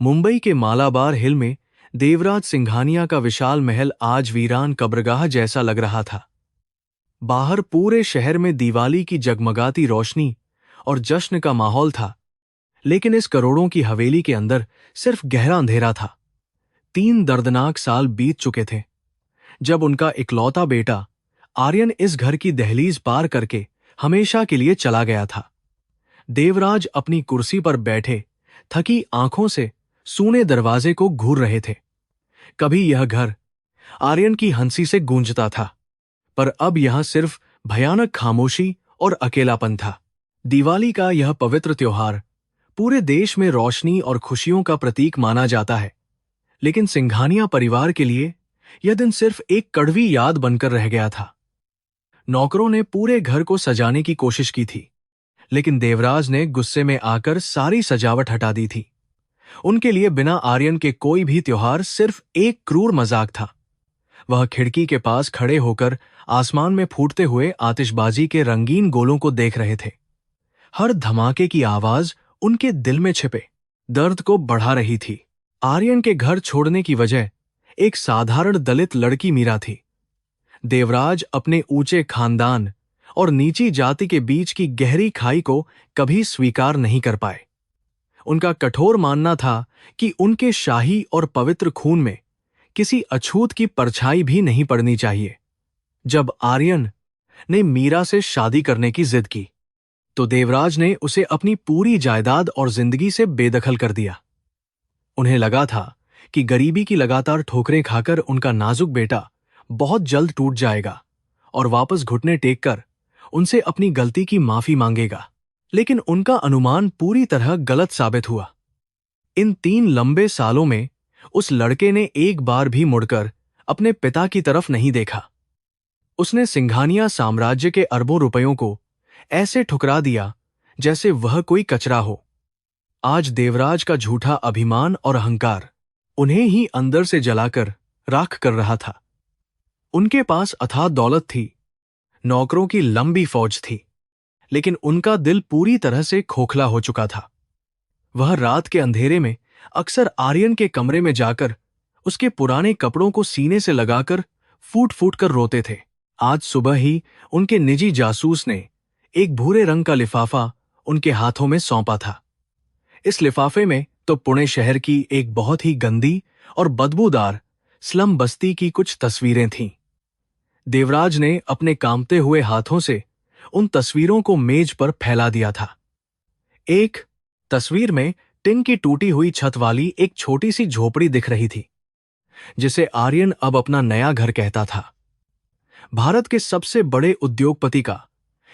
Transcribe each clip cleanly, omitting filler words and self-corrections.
मुंबई के मालाबार हिल में देवराज सिंघानिया का विशाल महल आज वीरान कब्रगाह जैसा लग रहा था। बाहर पूरे शहर में दिवाली की जगमगाती रोशनी और जश्न का माहौल था, लेकिन इस करोड़ों की हवेली के अंदर सिर्फ गहरा अंधेरा था। 3 दर्दनाक साल बीत चुके थे जब उनका इकलौता बेटा आर्यन इस घर की दहलीज पार करके हमेशा के लिए चला गया था। देवराज अपनी कुर्सी पर बैठे थकी आंखों से सूने दरवाजे को घूर रहे थे। कभी यह घर आर्यन की हंसी से गूंजता था, पर अब यहां सिर्फ भयानक खामोशी और अकेलापन था। दिवाली का यह पवित्र त्योहार पूरे देश में रोशनी और खुशियों का प्रतीक माना जाता है, लेकिन सिंघानिया परिवार के लिए यह दिन सिर्फ एक कड़वी याद बनकर रह गया था। नौकरों ने पूरे घर को सजाने की कोशिश की थी, लेकिन देवराज ने गुस्से में आकर सारी सजावट हटा दी थी। उनके लिए बिना आर्यन के कोई भी त्योहार सिर्फ एक क्रूर मजाक था। वह खिड़की के पास खड़े होकर आसमान में फूटते हुए आतिशबाजी के रंगीन गोलों को देख रहे थे। हर धमाके की आवाज उनके दिल में छिपे दर्द को बढ़ा रही थी। आर्यन के घर छोड़ने की वजह एक साधारण दलित लड़की मीरा थी। देवराज अपने ऊंचे खानदान और नीची जाति के बीच की गहरी खाई को कभी स्वीकार नहीं कर पाए। उनका कठोर मानना था कि उनके शाही और पवित्र खून में किसी अछूत की परछाई भी नहीं पड़नी चाहिए। जब आर्यन ने मीरा से शादी करने की जिद की, तो देवराज ने उसे अपनी पूरी जायदाद और जिंदगी से बेदखल कर दिया। उन्हें लगा था कि गरीबी की लगातार ठोकरें खाकर उनका नाजुक बेटा बहुत जल्द टूट जाएगा और वापस घुटने टेककर उनसे अपनी गलती की माफी मांगेगा, लेकिन उनका अनुमान पूरी तरह गलत साबित हुआ। इन 3 लंबे सालों में उस लड़के ने एक बार भी मुड़कर अपने पिता की तरफ नहीं देखा। उसने सिंघानिया साम्राज्य के अरबों रुपयों को ऐसे ठुकरा दिया जैसे वह कोई कचरा हो। आज देवराज का झूठा अभिमान और अहंकार उन्हें ही अंदर से जलाकर राख कर रहा था। उनके पास अथाह दौलत थी, नौकरों की लंबी फौज थी, लेकिन उनका दिल पूरी तरह से खोखला हो चुका था। वह रात के अंधेरे में अक्सर आर्यन के कमरे में जाकर उसके पुराने कपड़ों को सीने से लगाकर फूट फूट कर रोते थे। आज सुबह ही उनके निजी जासूस ने एक भूरे रंग का लिफाफा उनके हाथों में सौंपा था। इस लिफाफे में तो पुणे शहर की एक बहुत ही गंदी और बदबूदार स्लम बस्ती की कुछ तस्वीरें थीं। देवराज ने अपने कांपते हुए हाथों से उन तस्वीरों को मेज पर फैला दिया था। एक तस्वीर में टिन की टूटी हुई छत वाली एक छोटी सी झोपड़ी दिख रही थी, जिसे आर्यन अब अपना नया घर कहता था। भारत के सबसे बड़े उद्योगपति का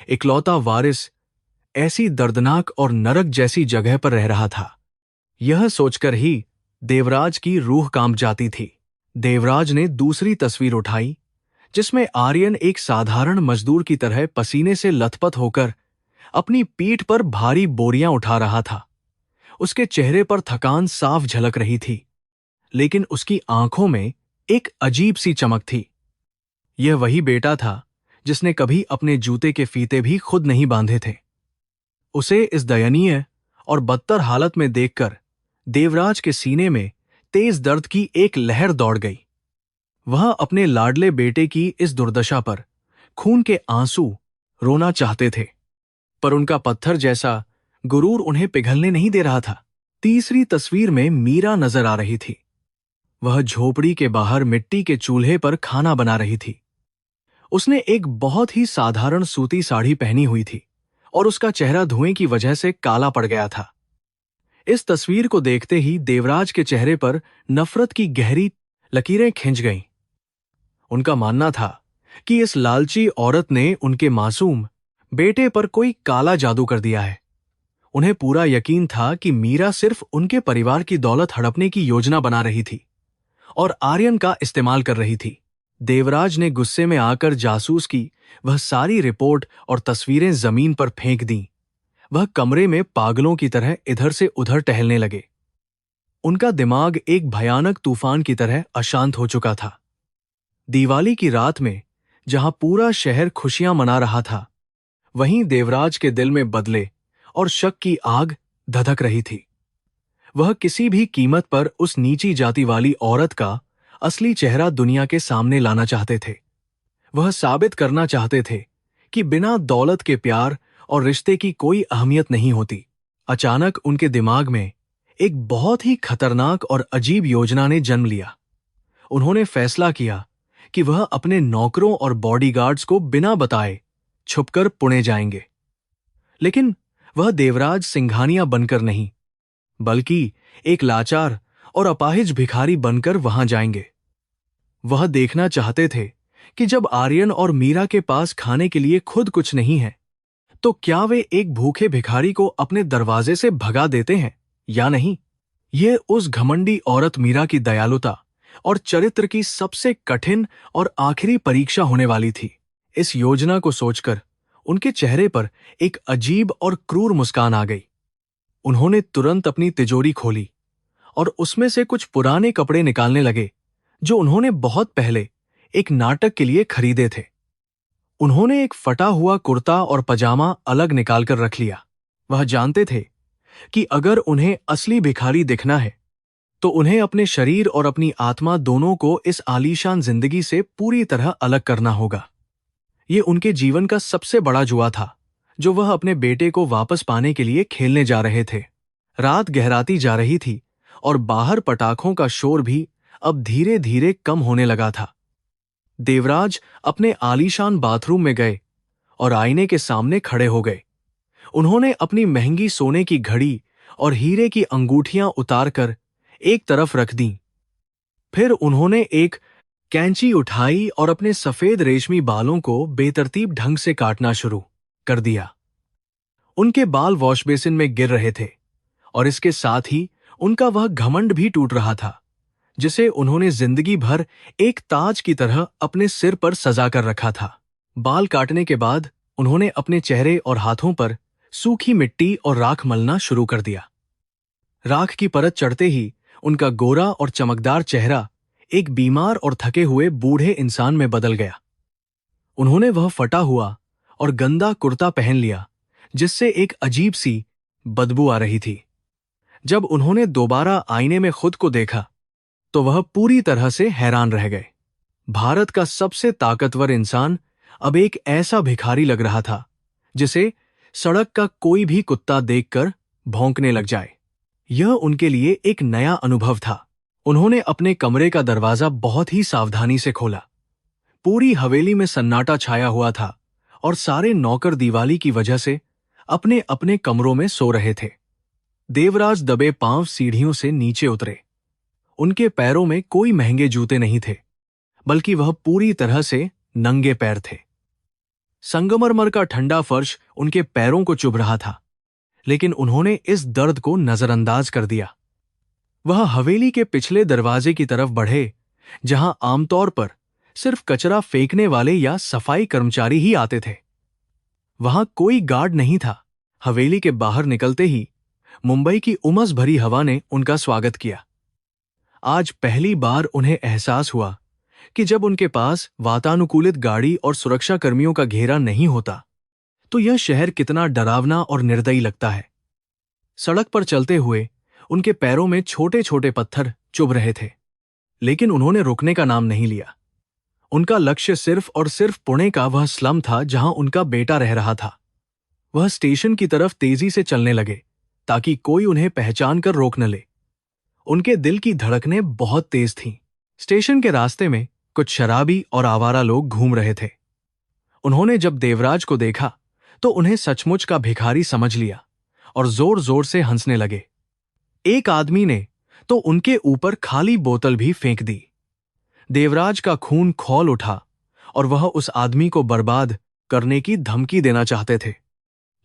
इकलौता वारिस ऐसी दर्दनाक और नरक जैसी जगह पर रह रहा था। यह सोचकर ही देवराज की रूह कांप जाती थी। देवराज ने दूसरी तस्वीर उठाई, जिसमें आर्यन एक साधारण मजदूर की तरह पसीने से लथपथ होकर अपनी पीठ पर भारी बोरियां उठा रहा था। उसके चेहरे पर थकान साफ झलक रही थी, लेकिन उसकी आंखों में एक अजीब सी चमक थी। यह वही बेटा था जिसने कभी अपने जूते के फीते भी खुद नहीं बांधे थे। उसे इस दयनीय और बदतर हालत में देखकर देवराज के सीने में तेज दर्द की एक लहर दौड़ गई। वह अपने लाडले बेटे की इस दुर्दशा पर खून के आंसू रोना चाहते थे, पर उनका पत्थर जैसा गुरूर उन्हें पिघलने नहीं दे रहा था। तीसरी तस्वीर में मीरा नजर आ रही थी। वह झोपड़ी के बाहर मिट्टी के चूल्हे पर खाना बना रही थी। उसने एक बहुत ही साधारण सूती साड़ी पहनी हुई थी और उसका चेहरा धुएं की वजह से काला पड़ गया था। इस तस्वीर को देखते ही देवराज के चेहरे पर नफरत की गहरी लकीरें खिंच गईं। उनका मानना था कि इस लालची औरत ने उनके मासूम बेटे पर कोई काला जादू कर दिया है। उन्हें पूरा यकीन था कि मीरा सिर्फ उनके परिवार की दौलत हड़पने की योजना बना रही थी और आर्यन का इस्तेमाल कर रही थी। देवराज ने गुस्से में आकर जासूस की वह सारी रिपोर्ट और तस्वीरें जमीन पर फेंक दीं। वह कमरे में पागलों की तरह इधर से उधर टहलने लगे। उनका दिमाग एक भयानक तूफान की तरह अशांत हो चुका था। दिवाली की रात में जहां पूरा शहर खुशियां मना रहा था, वहीं देवराज के दिल में बदले और शक की आग धधक रही थी। वह किसी भी कीमत पर उस नीची जाति वाली औरत का असली चेहरा दुनिया के सामने लाना चाहते थे। वह साबित करना चाहते थे कि बिना दौलत के प्यार और रिश्ते की कोई अहमियत नहीं होती। अचानक उनके दिमाग में एक बहुत ही खतरनाक और अजीब योजना ने जन्म लिया। उन्होंने फैसला किया कि वह अपने नौकरों और बॉडीगार्ड्स को बिना बताए छुपकर पुणे जाएंगे। लेकिन वह देवराज सिंघानिया बनकर नहीं, बल्कि एक लाचार और अपाहिज भिखारी बनकर वहां जाएंगे। वह देखना चाहते थे कि जब आर्यन और मीरा के पास खाने के लिए खुद कुछ नहीं है, तो क्या वे एक भूखे भिखारी को अपने दरवाजे से भगा देते हैं या नहीं। ये उस घमंडी औरत मीरा की दयालुता और चरित्र की सबसे कठिन और आखिरी परीक्षा होने वाली थी। इस योजना को सोचकर उनके चेहरे पर एक अजीब और क्रूर मुस्कान आ गई। उन्होंने तुरंत अपनी तिजोरी खोली और उसमें से कुछ पुराने कपड़े निकालने लगे जो उन्होंने बहुत पहले एक नाटक के लिए खरीदे थे। उन्होंने एक फटा हुआ कुर्ता और पजामा अलग निकालकर रख लिया। वह जानते थे कि अगर उन्हें असली भिखारी दिखना है तो उन्हें अपने शरीर और अपनी आत्मा दोनों को इस आलीशान जिंदगी से पूरी तरह अलग करना होगा। ये उनके जीवन का सबसे बड़ा जुआ था जो वह अपने बेटे को वापस पाने के लिए खेलने जा रहे थे। रात गहराती जा रही थी और बाहर पटाखों का शोर भी अब धीरे धीरे कम होने लगा था। देवराज अपने आलीशान बाथरूम में गए और आईने के सामने खड़े हो गए। उन्होंने अपनी महंगी सोने की घड़ी और हीरे की अंगूठियां उतारकर एक तरफ रख दी। फिर उन्होंने एक कैंची उठाई और अपने सफेद रेशमी बालों को बेतरतीब ढंग से काटना शुरू कर दिया। उनके बाल वॉश बेसिन में गिर रहे थे और इसके साथ ही उनका वह घमंड भी टूट रहा था जिसे उन्होंने जिंदगी भर एक ताज की तरह अपने सिर पर सजा कर रखा था। बाल काटने के बाद उन्होंने अपने चेहरे और हाथों पर सूखी मिट्टी और राख मलना शुरू कर दिया। राख की परत चढ़ते ही उनका गोरा और चमकदार चेहरा एक बीमार और थके हुए बूढ़े इंसान में बदल गया। उन्होंने वह फटा हुआ और गंदा कुर्ता पहन लिया जिससे एक अजीब सी बदबू आ रही थी। जब उन्होंने दोबारा आईने में खुद को देखा तो वह पूरी तरह से हैरान रह गए। भारत का सबसे ताकतवर इंसान अब एक ऐसा भिखारी लग रहा था जिसे सड़क का कोई भी कुत्ता देखकर भौंकने लग जाए। यह उनके लिए एक नया अनुभव था। उन्होंने अपने कमरे का दरवाजा बहुत ही सावधानी से खोला। पूरी हवेली में सन्नाटा छाया हुआ था और सारे नौकर दिवाली की वजह से अपने अपने कमरों में सो रहे थे। देवराज दबे पांव सीढ़ियों से नीचे उतरे। उनके पैरों में कोई महंगे जूते नहीं थे, बल्कि वह पूरी तरह से नंगे पैर थे। संगमरमर का ठंडा फर्श उनके पैरों को चुभ रहा था, लेकिन उन्होंने इस दर्द को नजरअंदाज कर दिया। वह हवेली के पिछले दरवाजे की तरफ बढ़े, जहां आमतौर पर सिर्फ कचरा फेंकने वाले या सफाई कर्मचारी ही आते थे। वहां कोई गार्ड नहीं था। हवेली के बाहर निकलते ही मुंबई की उमस भरी हवा ने उनका स्वागत किया। आज पहली बार उन्हें एहसास हुआ कि जब उनके पास वातानुकूलित गाड़ी और सुरक्षा कर्मियों का घेरा नहीं होता तो यह शहर कितना डरावना और निर्दयी लगता है। सड़क पर चलते हुए उनके पैरों में छोटे छोटे पत्थर चुभ रहे थे, लेकिन उन्होंने रुकने का नाम नहीं लिया। उनका लक्ष्य सिर्फ और सिर्फ पुणे का वह स्लम था जहां उनका बेटा रह रहा था। वह स्टेशन की तरफ तेजी से चलने लगे ताकि कोई उन्हें पहचान कर रोक न ले। उनके दिल की धड़कनें बहुत तेज थीं। स्टेशन के रास्ते में कुछ शराबी और आवारा लोग घूम रहे थे। उन्होंने जब देवराज को देखा तो उन्हें सचमुच का भिखारी समझ लिया और जोर जोर से हंसने लगे। एक आदमी ने तो उनके ऊपर खाली बोतल भी फेंक दी। देवराज का खून खौल उठा और वह उस आदमी को बर्बाद करने की धमकी देना चाहते थे,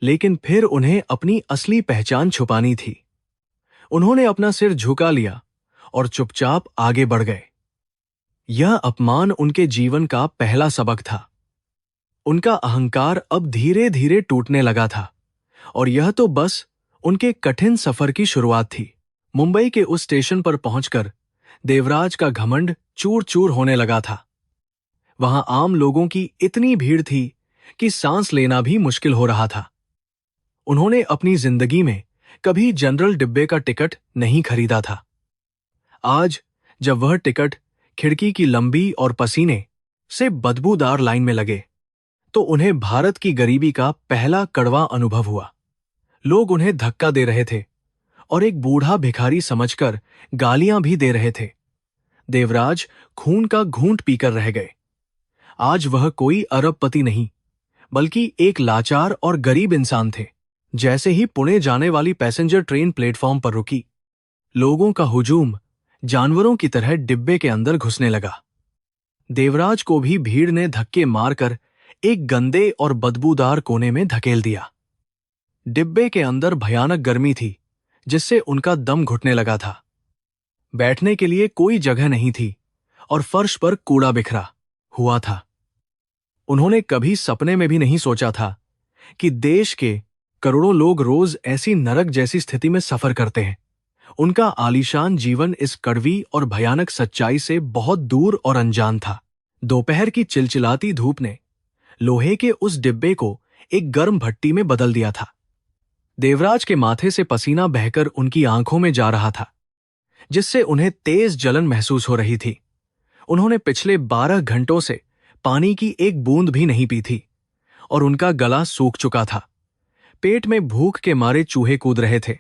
लेकिन फिर उन्हें अपनी असली पहचान छुपानी थी। उन्होंने अपना सिर झुका लिया और चुपचाप आगे बढ़ गए। यह अपमान उनके जीवन का पहला सबक था। उनका अहंकार अब धीरे धीरे टूटने लगा था और यह तो बस उनके कठिन सफर की शुरुआत थी। मुंबई के उस स्टेशन पर पहुंचकर देवराज का घमंड चूर चूर होने लगा था। वहां आम लोगों की इतनी भीड़ थी कि सांस लेना भी मुश्किल हो रहा था। उन्होंने अपनी जिंदगी में कभी जनरल डिब्बे का टिकट नहीं खरीदा था। आज जब वह टिकट खिड़की की लंबी और पसीने से बदबूदार लाइन में लगे, तो उन्हें भारत की गरीबी का पहला कड़वा अनुभव हुआ। लोग उन्हें धक्का दे रहे थे और एक बूढ़ा भिखारी समझकर गालियां भी दे रहे थे। देवराज खून का घूंट पीकर रह गए। आज वह कोई अरबपति नहीं, बल्कि एक लाचार और गरीब इंसान थे। जैसे ही पुणे जाने वाली पैसेंजर ट्रेन प्लेटफॉर्म पर रुकी, लोगों का हुजूम जानवरों की तरह डिब्बे के अंदर घुसने लगा। देवराज को भी भीड़ ने धक्के मारकर एक गंदे और बदबूदार कोने में धकेल दिया। डिब्बे के अंदर भयानक गर्मी थी, जिससे उनका दम घुटने लगा था। बैठने के लिए कोई जगह नहीं थी और फर्श पर कूड़ा बिखरा हुआ था। उन्होंने कभी सपने में भी नहीं सोचा था कि देश के करोड़ों लोग रोज ऐसी नरक जैसी स्थिति में सफर करते हैं। उनका आलीशान जीवन इस कड़वी और भयानक सच्चाई से बहुत दूर और अनजान था। दोपहर की चिलचिलाती धूप ने लोहे के उस डिब्बे को एक गर्म भट्टी में बदल दिया था। देवराज के माथे से पसीना बहकर उनकी आंखों में जा रहा था, जिससे उन्हें तेज जलन महसूस हो रही थी। उन्होंने पिछले 12 घंटों से पानी की एक बूंद भी नहीं पी थी और उनका गला सूख चुका था। पेट में भूख के मारे चूहे कूद रहे थे,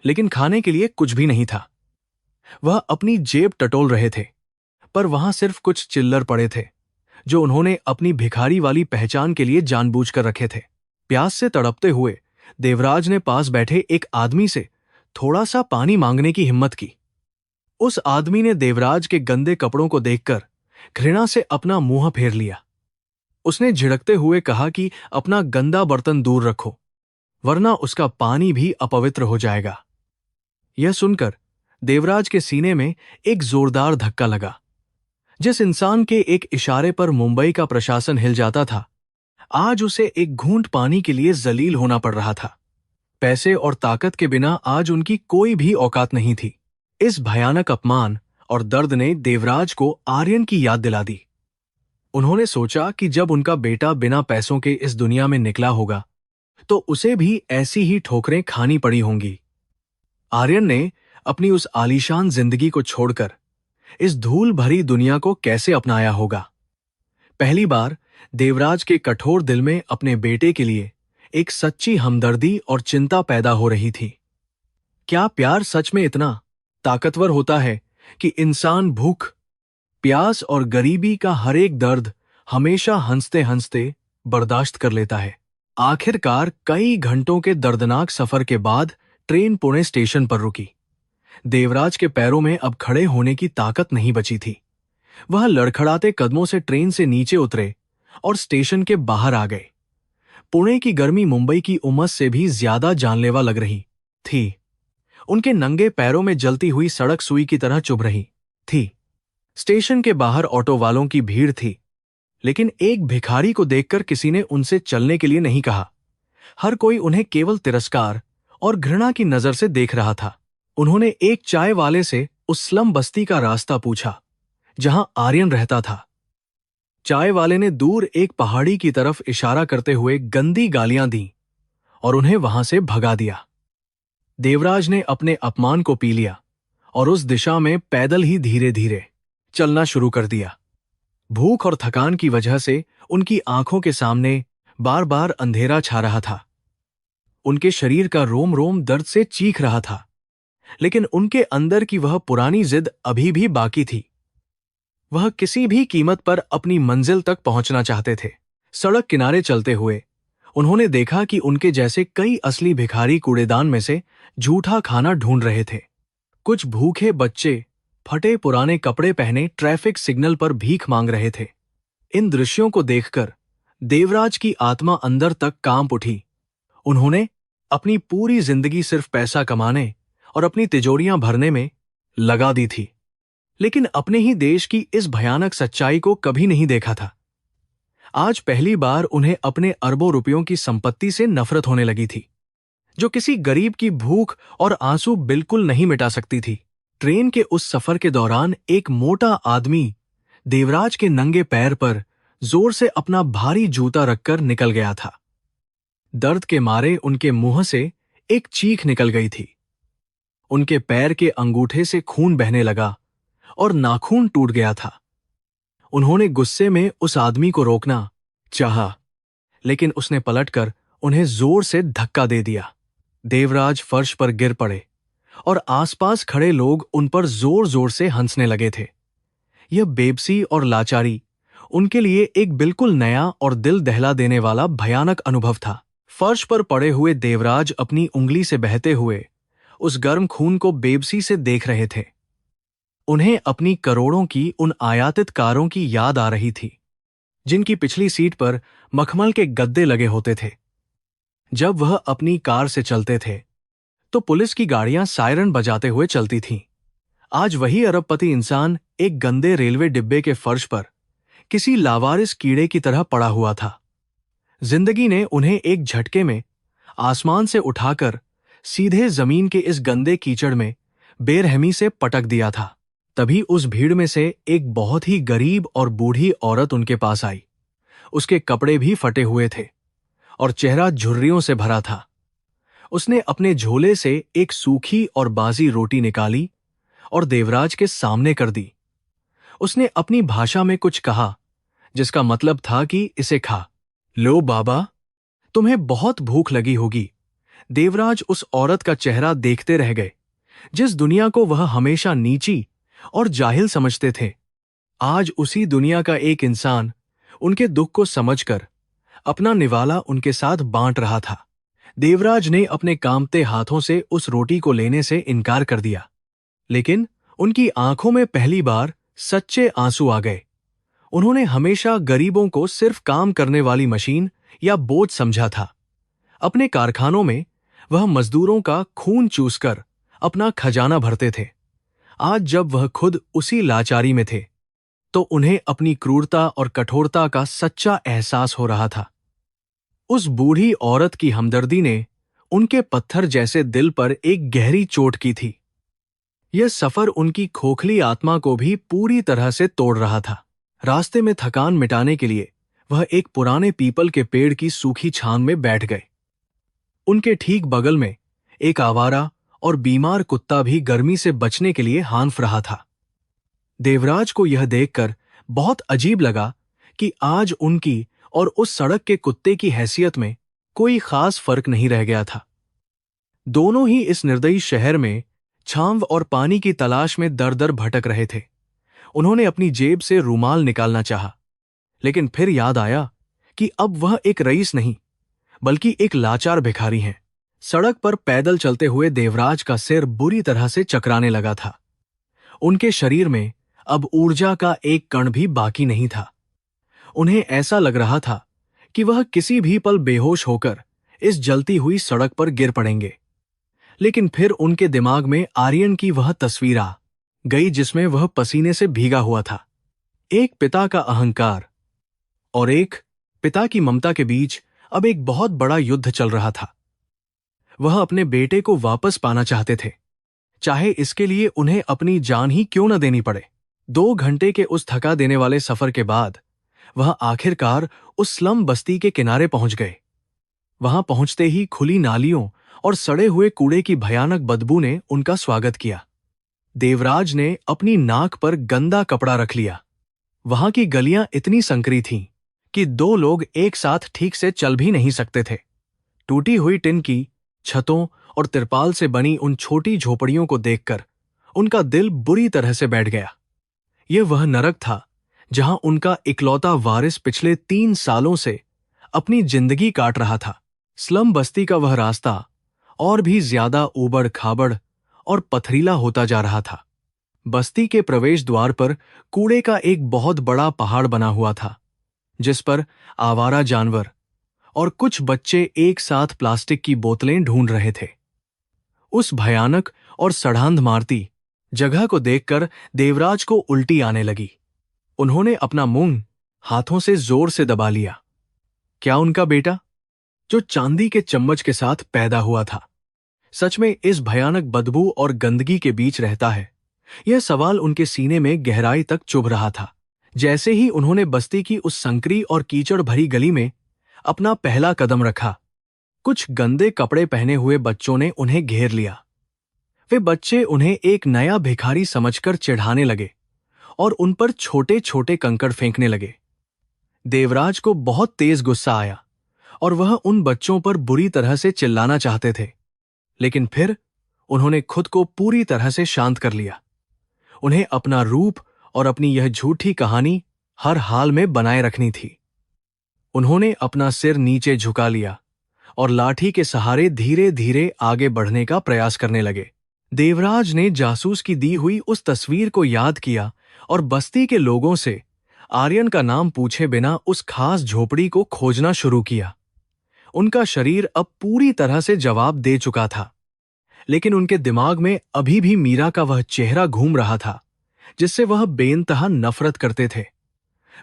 लेकिन खाने के लिए कुछ भी नहीं था। वह अपनी जेब टटोल रहे थे, पर वहां सिर्फ कुछ चिल्लर पड़े थे, जो उन्होंने अपनी भिखारी वाली पहचान के लिए जानबूझकर रखे थे। प्यास से तड़पते हुए देवराज ने पास बैठे एक आदमी से थोड़ा सा पानी मांगने की हिम्मत की। उस आदमी ने देवराज के गंदे कपड़ों को देखकर घृणा से अपना मुंह फेर लिया। उसने झिड़कते हुए कहा कि अपना गंदा बर्तन दूर रखो, वरना उसका पानी भी अपवित्र हो जाएगा। यह सुनकर देवराज के सीने में एक जोरदार धक्का लगा। जिस इंसान के एक इशारे पर मुंबई का प्रशासन हिल जाता था, आज उसे एक घूंट पानी के लिए जलील होना पड़ रहा था। पैसे और ताकत के बिना आज उनकी कोई भी औकात नहीं थी। इस भयानक अपमान और दर्द ने देवराज को आर्यन की याद दिला दी। उन्होंने सोचा कि जब उनका बेटा बिना पैसों के इस दुनिया में निकला होगा, तो उसे भी ऐसी ही ठोकरें खानी पड़ी होंगी। आर्यन ने अपनी उस आलीशान जिंदगी को छोड़कर इस धूल भरी दुनिया को कैसे अपनाया होगा। पहली बार देवराज के कठोर दिल में अपने बेटे के लिए एक सच्ची हमदर्दी और चिंता पैदा हो रही थी। क्या प्यार सच में इतना ताकतवर होता है कि इंसान भूख, प्यास और गरीबी का हर एक दर्द हमेशा हंसते हंसते बर्दाश्त कर लेता है? आखिरकार कई घंटों के दर्दनाक सफर के बाद ट्रेन पुणे स्टेशन पर रुकी। देवराज के पैरों में अब खड़े होने की ताकत नहीं बची थी। वह लड़खड़ाते कदमों से ट्रेन से नीचे उतरे और स्टेशन के बाहर आ गए। पुणे की गर्मी मुंबई की उमस से भी ज्यादा जानलेवा लग रही थी। उनके नंगे पैरों में जलती हुई सड़क सुई की तरह चुभ रही थी। स्टेशन के बाहर ऑटो वालों की भीड़ थी, लेकिन एक भिखारी को देखकर किसी ने उनसे चलने के लिए नहीं कहा। हर कोई उन्हें केवल तिरस्कार और घृणा की नजर से देख रहा था। उन्होंने एक चाय वाले से उस स्लम बस्ती का रास्ता पूछा, जहां आर्यन रहता था। चाय वाले ने दूर एक पहाड़ी की तरफ इशारा करते हुए गंदी गालियां दी और उन्हें वहां से भगा दिया। देवराज ने अपने अपमान को पी लिया और उस दिशा में पैदल ही धीरे धीरे चलना शुरू कर दिया। भूख और थकान की वजह से उनकी आंखों के सामने बार बार अंधेरा छा रहा था। उनके शरीर का रोम रोम दर्द से चीख रहा था, लेकिन उनके अंदर की वह पुरानी जिद अभी भी बाकी थी। वह किसी भी कीमत पर अपनी मंजिल तक पहुंचना चाहते थे। सड़क किनारे चलते हुए उन्होंने देखा कि उनके जैसे कई असली भिखारी कूड़ेदान में से झूठा खाना ढूंढ रहे थे। कुछ भूखे बच्चे फटे पुराने कपड़े पहने ट्रैफिक सिग्नल पर भीख मांग रहे थे। इन दृश्यों को देखकर देवराज की आत्मा अंदर तक कांप उठी। उन्होंने अपनी पूरी जिंदगी सिर्फ पैसा कमाने और अपनी तिजोरियां भरने में लगा दी थी, लेकिन अपने ही देश की इस भयानक सच्चाई को कभी नहीं देखा था। आज पहली बार उन्हें अपने अरबों रुपयों की संपत्ति से नफरत होने लगी थी, जो किसी गरीब की भूख और आंसू बिल्कुल नहीं मिटा सकती थी। ट्रेन के उस सफर के दौरान एक मोटा आदमी देवराज के नंगे पैर पर जोर से अपना भारी जूता रखकर निकल गया था। दर्द के मारे उनके मुंह से एक चीख निकल गई थी। उनके पैर के अंगूठे से खून बहने लगा और नाखून टूट गया था। उन्होंने गुस्से में उस आदमी को रोकना चाहा, लेकिन उसने पलटकर उन्हें जोर से धक्का दे दिया। देवराज फर्श पर गिर पड़े और आसपास खड़े लोग उन पर जोर जोर से हंसने लगे थे। यह बेबसी और लाचारी उनके लिए एक बिल्कुल नया और दिल दहला देने वाला भयानक अनुभव था। फर्श पर पड़े हुए देवराज अपनी उंगली से बहते हुए उस गर्म खून को बेबसी से देख रहे थे। उन्हें अपनी करोड़ों की उन आयातित कारों की याद आ रही थी, जिनकी पिछली सीट पर मखमल के गद्दे लगे होते थे। जब वह अपनी कार से चलते थे तो पुलिस की गाड़ियां सायरन बजाते हुए चलती थीं। आज वही अरबपति इंसान एक गंदे रेलवे डिब्बे के फर्श पर किसी लावारिस कीड़े की तरह पड़ा हुआ था। जिंदगी ने उन्हें एक झटके में आसमान से उठाकर सीधे जमीन के इस गंदे कीचड़ में बेरहमी से पटक दिया था। तभी उस भीड़ में से एक बहुत ही गरीब और बूढ़ी औरत उनके पास आई। उसके कपड़े भी फटे हुए थे और चेहरा झुर्रियों से भरा था। उसने अपने झोले से एक सूखी और बासी रोटी निकाली और देवराज के सामने कर दी। उसने अपनी भाषा में कुछ कहा जिसका मतलब था कि इसे खा लो बाबा, तुम्हें बहुत भूख लगी होगी। देवराज उस औरत का चेहरा देखते रह गए, जिस दुनिया को वह हमेशा नीची और जाहिल समझते थे। आज उसी दुनिया का एक इंसान उनके दुख को समझकर अपना निवाला उनके साथ बांट रहा था। देवराज ने अपने कांपते हाथों से उस रोटी को लेने से इनकार कर दिया, लेकिन उनकी आंखों में पहली बार सच्चे आंसू आ गए। उन्होंने हमेशा गरीबों को सिर्फ काम करने वाली मशीन या बोझ समझा था। अपने कारखानों में वह मजदूरों का खून चूसकर अपना खजाना भरते थे। आज जब वह खुद उसी लाचारी में थे तो उन्हें अपनी क्रूरता और कठोरता का सच्चा एहसास हो रहा था। उस बूढ़ी औरत की हमदर्दी ने उनके पत्थर जैसे दिल पर एक गहरी चोट की थी। यह सफर उनकी खोखली आत्मा को भी पूरी तरह से तोड़ रहा था। रास्ते में थकान मिटाने के लिए वह एक पुराने पीपल के पेड़ की सूखी छान में बैठ गए। उनके ठीक बगल में एक आवारा और बीमार कुत्ता भी गर्मी से बचने के लिए हांफ रहा था। देवराज को यह देखकर बहुत अजीब लगा कि आज उनकी और उस सड़क के कुत्ते की हैसियत में कोई खास फर्क नहीं रह गया था। दोनों ही इस निर्दयी शहर में छांव और पानी की तलाश में दर-दर भटक रहे थे। उन्होंने अपनी जेब से रूमाल निकालना चाहा, लेकिन फिर याद आया कि अब वह एक रईस नहीं बल्कि एक लाचार भिखारी हैं। सड़क पर पैदल चलते हुए देवराज का सिर बुरी तरह से चकराने लगा था। उनके शरीर में अब ऊर्जा का एक कण भी बाकी नहीं था। उन्हें ऐसा लग रहा था कि वह किसी भी पल बेहोश होकर इस जलती हुई सड़क पर गिर पड़ेंगे। लेकिन फिर उनके दिमाग में आर्यन की वह तस्वीर आ गई जिसमें वह पसीने से भीगा हुआ था। एक पिता का अहंकार और एक पिता की ममता के बीच अब एक बहुत बड़ा युद्ध चल रहा था। वह अपने बेटे को वापस पाना चाहते थे, चाहे इसके लिए उन्हें अपनी जान ही क्यों न देनी पड़े। 2 घंटे के उस थका देने वाले सफर के बाद वह आखिरकार उस स्लम बस्ती के किनारे पहुंच गए। वहां पहुंचते ही खुली नालियों और सड़े हुए कूड़े की भयानक बदबू ने उनका स्वागत किया। देवराज ने अपनी नाक पर गंदा कपड़ा रख लिया। वहां की गलियां इतनी संकरी थीं कि 2 लोग एक साथ ठीक से चल भी नहीं सकते थे। टूटी हुई टिन की छतों और तिरपाल से बनी उन छोटी झोपड़ियों को देखकर उनका दिल बुरी तरह से बैठ गया। यह वह नरक था जहां उनका इकलौता वारिस पिछले 3 सालों से अपनी जिंदगी काट रहा था। स्लम बस्ती का वह रास्ता और भी ज्यादा ऊबड़ खाबड़ और पथरीला होता जा रहा था। बस्ती के प्रवेश द्वार पर कूड़े का एक बहुत बड़ा पहाड़ बना हुआ था, जिस पर आवारा जानवर और कुछ बच्चे एक साथ प्लास्टिक की बोतलें ढूंढ रहे थे। उस भयानक और सड़ांध मारती जगह को देखकर देवराज को उल्टी आने लगी। उन्होंने अपना मुंह हाथों से जोर से दबा लिया। क्या उनका बेटा, जो चांदी के चम्मच के साथ पैदा हुआ था, सच में इस भयानक बदबू और गंदगी के बीच रहता है? यह सवाल उनके सीने में गहराई तक चुभ रहा था। जैसे ही उन्होंने बस्ती की उस संकरी और कीचड़ भरी गली में अपना पहला कदम रखा, कुछ गंदे कपड़े पहने हुए बच्चों ने उन्हें घेर लिया। वे बच्चे उन्हें एक नया भिखारी समझकर चिढ़ाने लगे और उन पर छोटे छोटे कंकड़ फेंकने लगे। देवराज को बहुत तेज गुस्सा आया और वह उन बच्चों पर बुरी तरह से चिल्लाना चाहते थे, लेकिन फिर उन्होंने खुद को पूरी तरह से शांत कर लिया। उन्हें अपना रूप और अपनी यह झूठी कहानी हर हाल में बनाए रखनी थी। उन्होंने अपना सिर नीचे झुका लिया और लाठी के सहारे धीरे धीरे आगे बढ़ने का प्रयास करने लगे। देवराज ने जासूस की दी हुई उस तस्वीर को याद किया और बस्ती के लोगों से आर्यन का नाम पूछे बिना उस खास झोपड़ी को खोजना शुरू किया। उनका शरीर अब पूरी तरह से जवाब दे चुका था, लेकिन उनके दिमाग में अभी भी मीरा का वह चेहरा घूम रहा था जिससे वह बेइंतहा नफरत करते थे।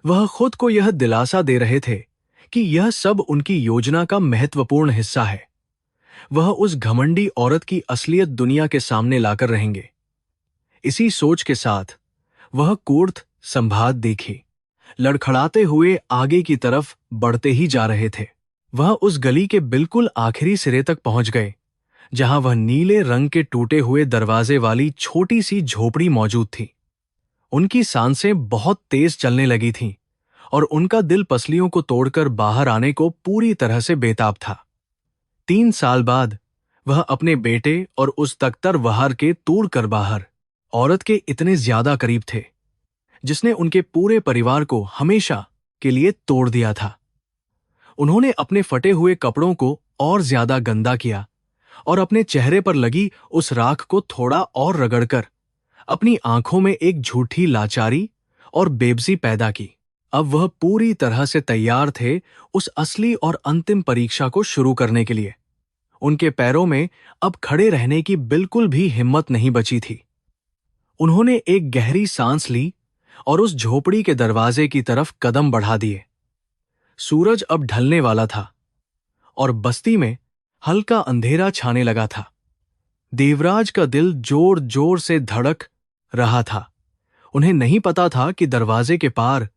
वह खुद को यह दिलासा दे रहे थे कि यह सब उनकी योजना का महत्वपूर्ण हिस्सा है। वह उस घमंडी औरत की असलियत दुनिया के सामने लाकर रहेंगे। इसी सोच के साथ वह कूर्थ संभात देखी, लड़खड़ाते हुए आगे की तरफ बढ़ते ही जा रहे थे। वह उस गली के बिल्कुल आखिरी सिरे तक पहुंच गए, जहां वह नीले रंग के टूटे हुए दरवाजे वाली छोटी सी झोपड़ी मौजूद थी। उनकी सांसें बहुत तेज चलने लगी थीं और उनका दिल पसलियों को तोड़कर बाहर आने को पूरी तरह से बेताब था। 3 साल बाद वह अपने बेटे और उस तख्तर वहार के तोड़ कर बाहर औरत के इतने ज्यादा करीब थे जिसने उनके पूरे परिवार को हमेशा के लिए तोड़ दिया था। उन्होंने अपने फटे हुए कपड़ों को और ज्यादा गंदा किया और अपने चेहरे पर लगी उस राख को थोड़ा और रगड़कर अपनी आंखों में एक झूठी लाचारी और बेबसी पैदा की। अब वह पूरी तरह से तैयार थे उस असली और अंतिम परीक्षा को शुरू करने के लिए। उनके पैरों में अब खड़े रहने की बिल्कुल भी हिम्मत नहीं बची थी। उन्होंने एक गहरी सांस ली और उस झोपड़ी के दरवाजे की तरफ कदम बढ़ा दिए। सूरज अब ढलने वाला था और बस्ती में हल्का अंधेरा छाने लगा था। देवराज का दिल जोर जोर से धड़क रहा था। उन्हें नहीं पता था कि दरवाजे के पार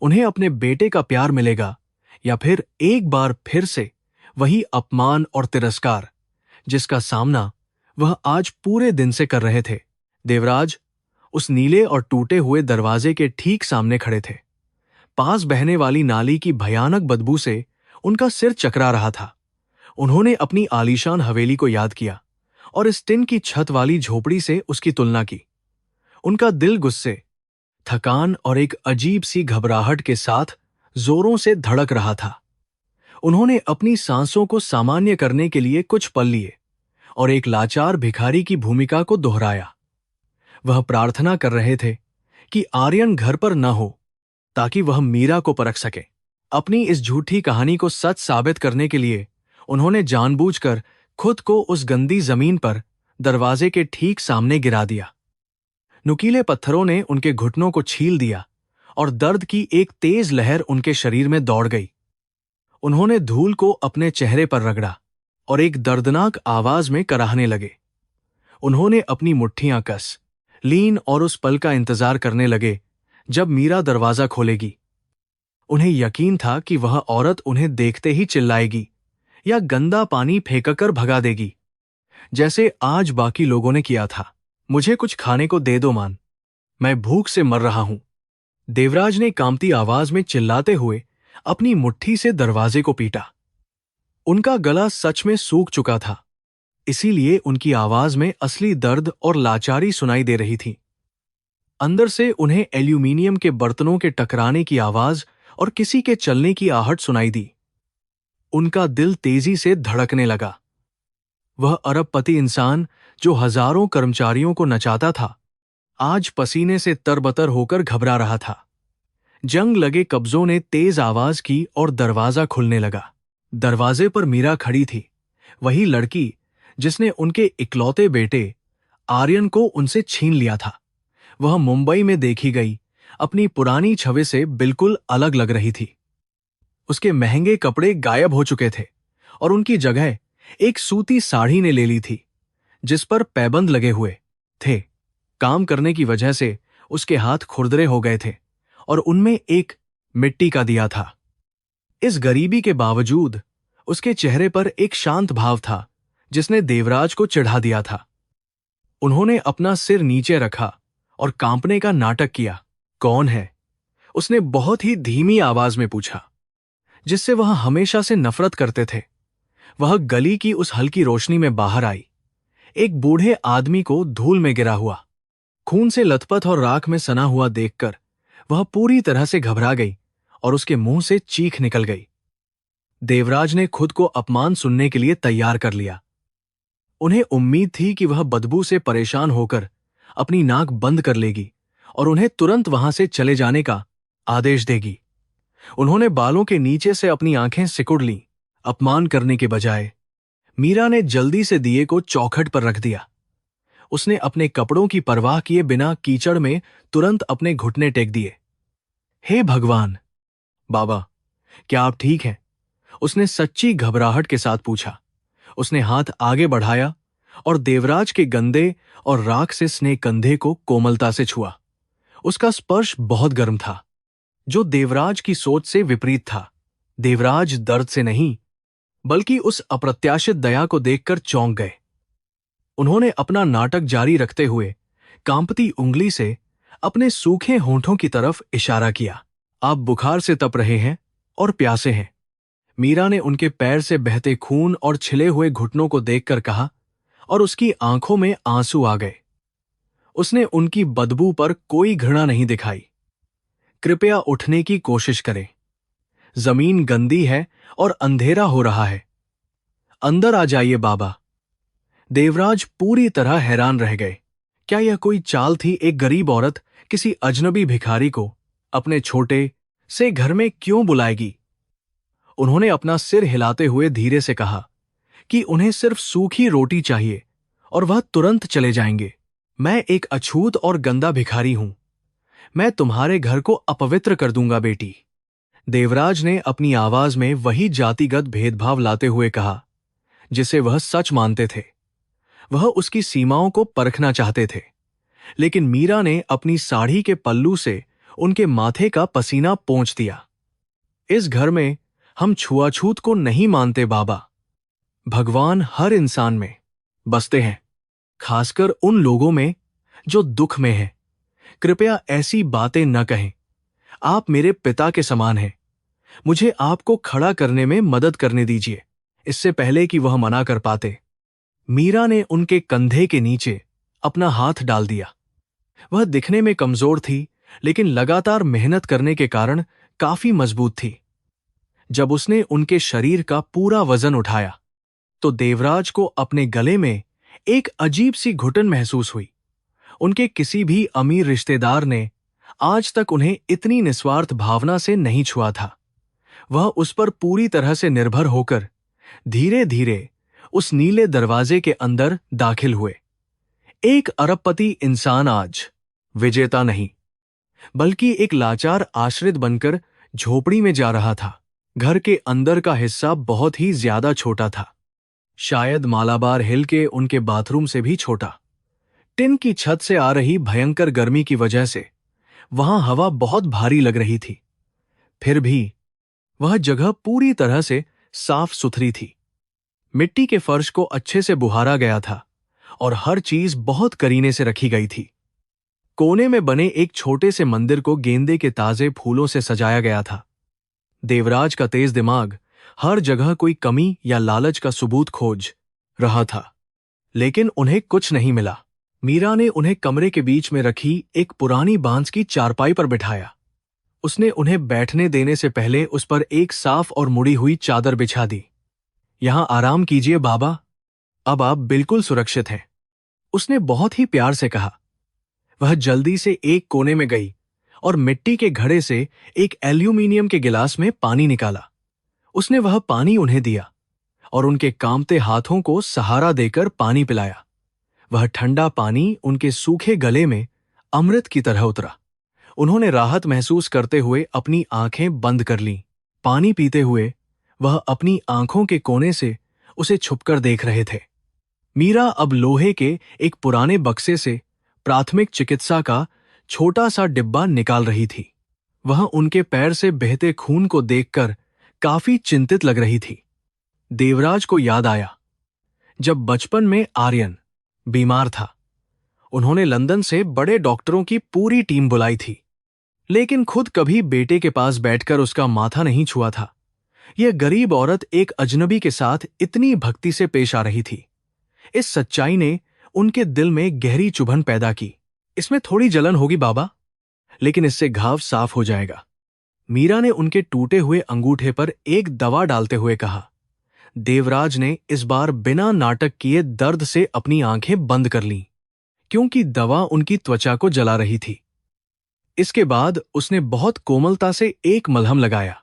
उन्हें अपने बेटे का प्यार मिलेगा या फिर एक बार फिर से वही अपमान और तिरस्कार जिसका सामना वह आज पूरे दिन से कर रहे थे। देवराज उस नीले और टूटे हुए दरवाजे के ठीक सामने खड़े थे। पास बहने वाली नाली की भयानक बदबू से उनका सिर चकरा रहा था। उन्होंने अपनी आलीशान हवेली को याद किया और इस टिन की छत वाली झोपड़ी से उसकी तुलना की। उनका दिल गुस्से, थकान और एक अजीब सी घबराहट के साथ जोरों से धड़क रहा था। उन्होंने अपनी सांसों को सामान्य करने के लिए कुछ पल लिए और एक लाचार भिखारी की भूमिका को दोहराया। वह प्रार्थना कर रहे थे कि आर्यन घर पर न हो ताकि वह मीरा को परख सके। अपनी इस झूठी कहानी को सच साबित करने के लिए उन्होंने जानबूझकर खुद को उस गंदी जमीन पर दरवाजे के ठीक सामने गिरा दिया। नुकीले पत्थरों ने उनके घुटनों को छील दिया और दर्द की एक तेज लहर उनके शरीर में दौड़ गई। उन्होंने धूल को अपने चेहरे पर रगड़ा और एक दर्दनाक आवाज में कराहने लगे। उन्होंने अपनी मुट्ठियां कस लीन और उस पल का इंतजार करने लगे जब मीरा दरवाजा खोलेगी। उन्हें यकीन था कि वह औरत उन्हें देखते ही चिल्लाएगी या गंदा पानी फेंककर भगा देगी, जैसे आज बाकी लोगों ने किया था। मुझे कुछ खाने को दे दो मान, मैं भूख से मर रहा हूं। देवराज ने कांपती आवाज में चिल्लाते हुए अपनी मुट्ठी से दरवाजे को पीटा। उनका गला सच में सूख चुका था, इसीलिए उनकी आवाज में असली दर्द और लाचारी सुनाई दे रही थी। अंदर से उन्हें एल्यूमीनियम के बर्तनों के टकराने की आवाज और किसी के चलने की आहट सुनाई दी। उनका दिल तेजी से धड़कने लगा। वह अरबपति इंसान जो हजारों कर्मचारियों को नचाता था, आज पसीने से तरबतर होकर घबरा रहा था। जंग लगे कब्जों ने तेज आवाज की और दरवाजा खुलने लगा। दरवाजे पर मीरा खड़ी थी, वही लड़की जिसने उनके इकलौते बेटे आर्यन को उनसे छीन लिया था। वह मुंबई में देखी गई अपनी पुरानी छवि से बिल्कुल अलग लग रही थी। उसके महंगे कपड़े गायब हो चुके थे और उनकी जगह एक सूती साड़ी ने ले ली थी जिस पर पैबंद लगे हुए थे। काम करने की वजह से उसके हाथ खुरदरे हो गए थे और उनमें एक मिट्टी का दिया था। इस गरीबी के बावजूद उसके चेहरे पर एक शांत भाव था जिसने देवराज को चिढ़ा दिया था। उन्होंने अपना सिर नीचे रखा और कांपने का नाटक किया। कौन है? उसने बहुत ही धीमी आवाज में पूछा, जिससे वह हमेशा से नफरत करते थे। वह गली की उस हल्की रोशनी में बाहर आई, एक बूढ़े आदमी को धूल में गिरा हुआ, खून से लथपथ और राख में सना हुआ देखकर वह पूरी तरह से घबरा गई और उसके मुंह से चीख निकल गई। देवराज ने खुद को अपमान सुनने के लिए तैयार कर लिया। उन्हें उम्मीद थी कि वह बदबू से परेशान होकर अपनी नाक बंद कर लेगी और उन्हें तुरंत वहां से चले जाने का आदेश देगी। उन्होंने बालों के नीचे से अपनी आंखें सिकुड़ लीं। अपमान करने के बजाय मीरा ने जल्दी से दिए को चौखट पर रख दिया। उसने अपने कपड़ों की परवाह किए बिना कीचड़ में तुरंत अपने घुटने टेक दिए। हे भगवान! बाबा, क्या आप ठीक हैं? उसने सच्ची घबराहट के साथ पूछा। उसने हाथ आगे बढ़ाया और देवराज के गंदे और राख से स्नेह कंधे को कोमलता से छुआ। उसका स्पर्श बहुत गर्म था, जो देवराज की सोच से विपरीत था। देवराज दर्द से नहीं, बल्कि उस अप्रत्याशित दया को देखकर चौंक गए। उन्होंने अपना नाटक जारी रखते हुए कांपती उंगली से अपने सूखे होंठों की तरफ इशारा किया। आप बुखार से तप रहे हैं और प्यासे हैं। मीरा ने उनके पैर से बहते खून और छिले हुए घुटनों को देखकर कहा, और उसकी आंखों में आंसू आ गए। उसने उनकी बदबू पर कोई घृणा नहीं दिखाई। कृपया उठने की कोशिश करें। जमीन गंदी है और अंधेरा हो रहा है। अंदर आ जाइए बाबा। देवराज पूरी तरह हैरान रह गए। क्या यह कोई चाल थी? एक गरीब औरत किसी अजनबी भिखारी को अपने छोटे से घर में क्यों बुलाएगी? उन्होंने अपना सिर हिलाते हुए धीरे से कहा कि उन्हें सिर्फ सूखी रोटी चाहिए और वह तुरंत चले जाएंगे। मैं एक अछूत और गंदा भिखारी हूं। मैं तुम्हारे घर को अपवित्र कर दूंगा बेटी। देवराज ने अपनी आवाज में वही जातिगत भेदभाव लाते हुए कहा जिसे वह सच मानते थे। वह उसकी सीमाओं को परखना चाहते थे, लेकिन मीरा ने अपनी साड़ी के पल्लू से उनके माथे का पसीना पोंछ दिया। इस घर में हम छुआछूत को नहीं मानते बाबा। भगवान हर इंसान में बसते हैं, खासकर उन लोगों में जो दुख में हैं। कृपया ऐसी बातें न कहें। आप मेरे पिता के समान हैं। मुझे आपको खड़ा करने में मदद करने दीजिए, इससे पहले कि वह मना कर पाते। मीरा ने उनके कंधे के नीचे अपना हाथ डाल दिया। वह दिखने में कमजोर थी, लेकिन लगातार मेहनत करने के कारण काफी मजबूत थी। जब उसने उनके शरीर का पूरा वजन उठाया, तो देवराज को अपने गले में एक अजीब सी घुटन महसूस हुई। उनके किसी भी अमीर रिश्तेदार ने आज तक उन्हें इतनी निस्वार्थ भावना से नहीं छुआ था। वह उस पर पूरी तरह से निर्भर होकर धीरे धीरे उस नीले दरवाजे के अंदर दाखिल हुए। एक अरबपति इंसान आज विजेता नहीं, बल्कि एक लाचार आश्रित बनकर झोपड़ी में जा रहा था। घर के अंदर का हिस्सा बहुत ही ज्यादा छोटा था, शायद मालाबार हिल के उनके बाथरूम से भी छोटा। टिन की छत से आ रही भयंकर गर्मी की वजह से वहां हवा बहुत भारी लग रही थी। फिर भी वह जगह पूरी तरह से साफ सुथरी थी। मिट्टी के फर्श को अच्छे से बुहारा गया था और हर चीज बहुत करीने से रखी गई थी। कोने में बने एक छोटे से मंदिर को गेंदे के ताजे फूलों से सजाया गया था। देवराज का तेज दिमाग हर जगह कोई कमी या लालच का सबूत खोज रहा था, लेकिन उन्हें कुछ नहीं मिला। मीरा ने उन्हें कमरे के बीच में रखी एक पुरानी बांस की चारपाई पर बिठाया। उसने उन्हें बैठने देने से पहले उस पर एक साफ और मुड़ी हुई चादर बिछा दी। यहां आराम कीजिए बाबा, अब आप बिल्कुल सुरक्षित हैं, उसने बहुत ही प्यार से कहा। वह जल्दी से एक कोने में गई और मिट्टी के घड़े से एक एल्यूमीनियम के गिलास में पानी निकाला। उसने वह पानी उन्हें दिया और उनके कांपते हाथों को सहारा देकर पानी पिलाया। वह ठंडा पानी उनके सूखे गले में अमृत की तरह उतरा। उन्होंने राहत महसूस करते हुए अपनी आंखें बंद कर लीं। पानी पीते हुए वह अपनी आंखों के कोने से उसे छुपकर देख रहे थे। मीरा अब लोहे के एक पुराने बक्से से प्राथमिक चिकित्सा का छोटा सा डिब्बा निकाल रही थी। वह उनके पैर से बहते खून को देखकर काफी चिंतित लग रही थी। देवराज को याद आया जब बचपन में आर्यन बीमार था। उन्होंने लंदन से बड़े डॉक्टरों की पूरी टीम बुलाई थी, लेकिन खुद कभी बेटे के पास बैठकर उसका माथा नहीं छुआ था। यह गरीब औरत एक अजनबी के साथ इतनी भक्ति से पेश आ रही थी। इस सच्चाई ने उनके दिल में गहरी चुभन पैदा की। इसमें थोड़ी जलन होगी बाबा, लेकिन इससे घाव साफ हो जाएगा। मीरा ने उनके टूटे हुए अंगूठे पर एक दवा डालते हुए कहा। देवराज ने इस बार बिना नाटक किए दर्द से अपनी आंखें बंद कर लीं, क्योंकि दवा उनकी त्वचा को जला रही थी। इसके बाद उसने बहुत कोमलता से एक मलहम लगाया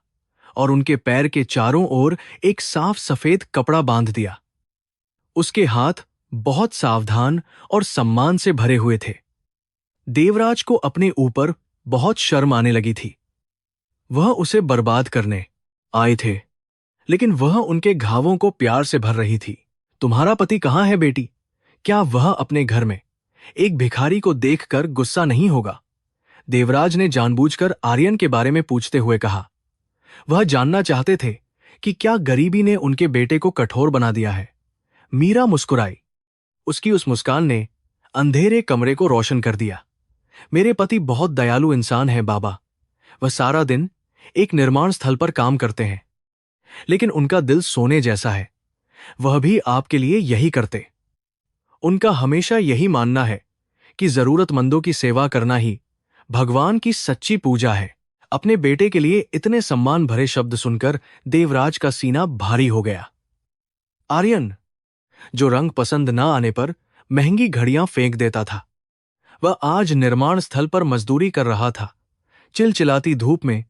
और उनके पैर के चारों ओर एक साफ सफेद कपड़ा बांध दिया। उसके हाथ बहुत सावधान और सम्मान से भरे हुए थे। देवराज को अपने ऊपर बहुत शर्म आने लगी थी। वह उसे बर्बाद करने आए थे, लेकिन वह उनके घावों को प्यार से भर रही थी। तुम्हारा पति कहाँ है बेटी? क्या वह अपने घर में एक भिखारी को देखकर गुस्सा नहीं होगा? देवराज ने जानबूझकर आर्यन के बारे में पूछते हुए कहा। वह जानना चाहते थे कि क्या गरीबी ने उनके बेटे को कठोर बना दिया है। मीरा मुस्कुराई। उसकी उस मुस्कान ने अंधेरे कमरे को रोशन कर दिया। मेरे पति बहुत दयालु इंसान है बाबा। वह सारा दिन एक निर्माण स्थल पर काम करते हैं, लेकिन उनका दिल सोने जैसा है। वह भी आपके लिए यही करते। उनका हमेशा यही मानना है कि जरूरतमंदों की सेवा करना ही भगवान की सच्ची पूजा है। अपने बेटे के लिए इतने सम्मान भरे शब्द सुनकर देवराज का सीना भारी हो गया। आर्यन, जो रंग पसंद न आने पर महंगी घड़ियां फेंक देता था, वह आज निर्माण स्थल पर मजदूरी कर रहा था। चिलचिलाती धूप में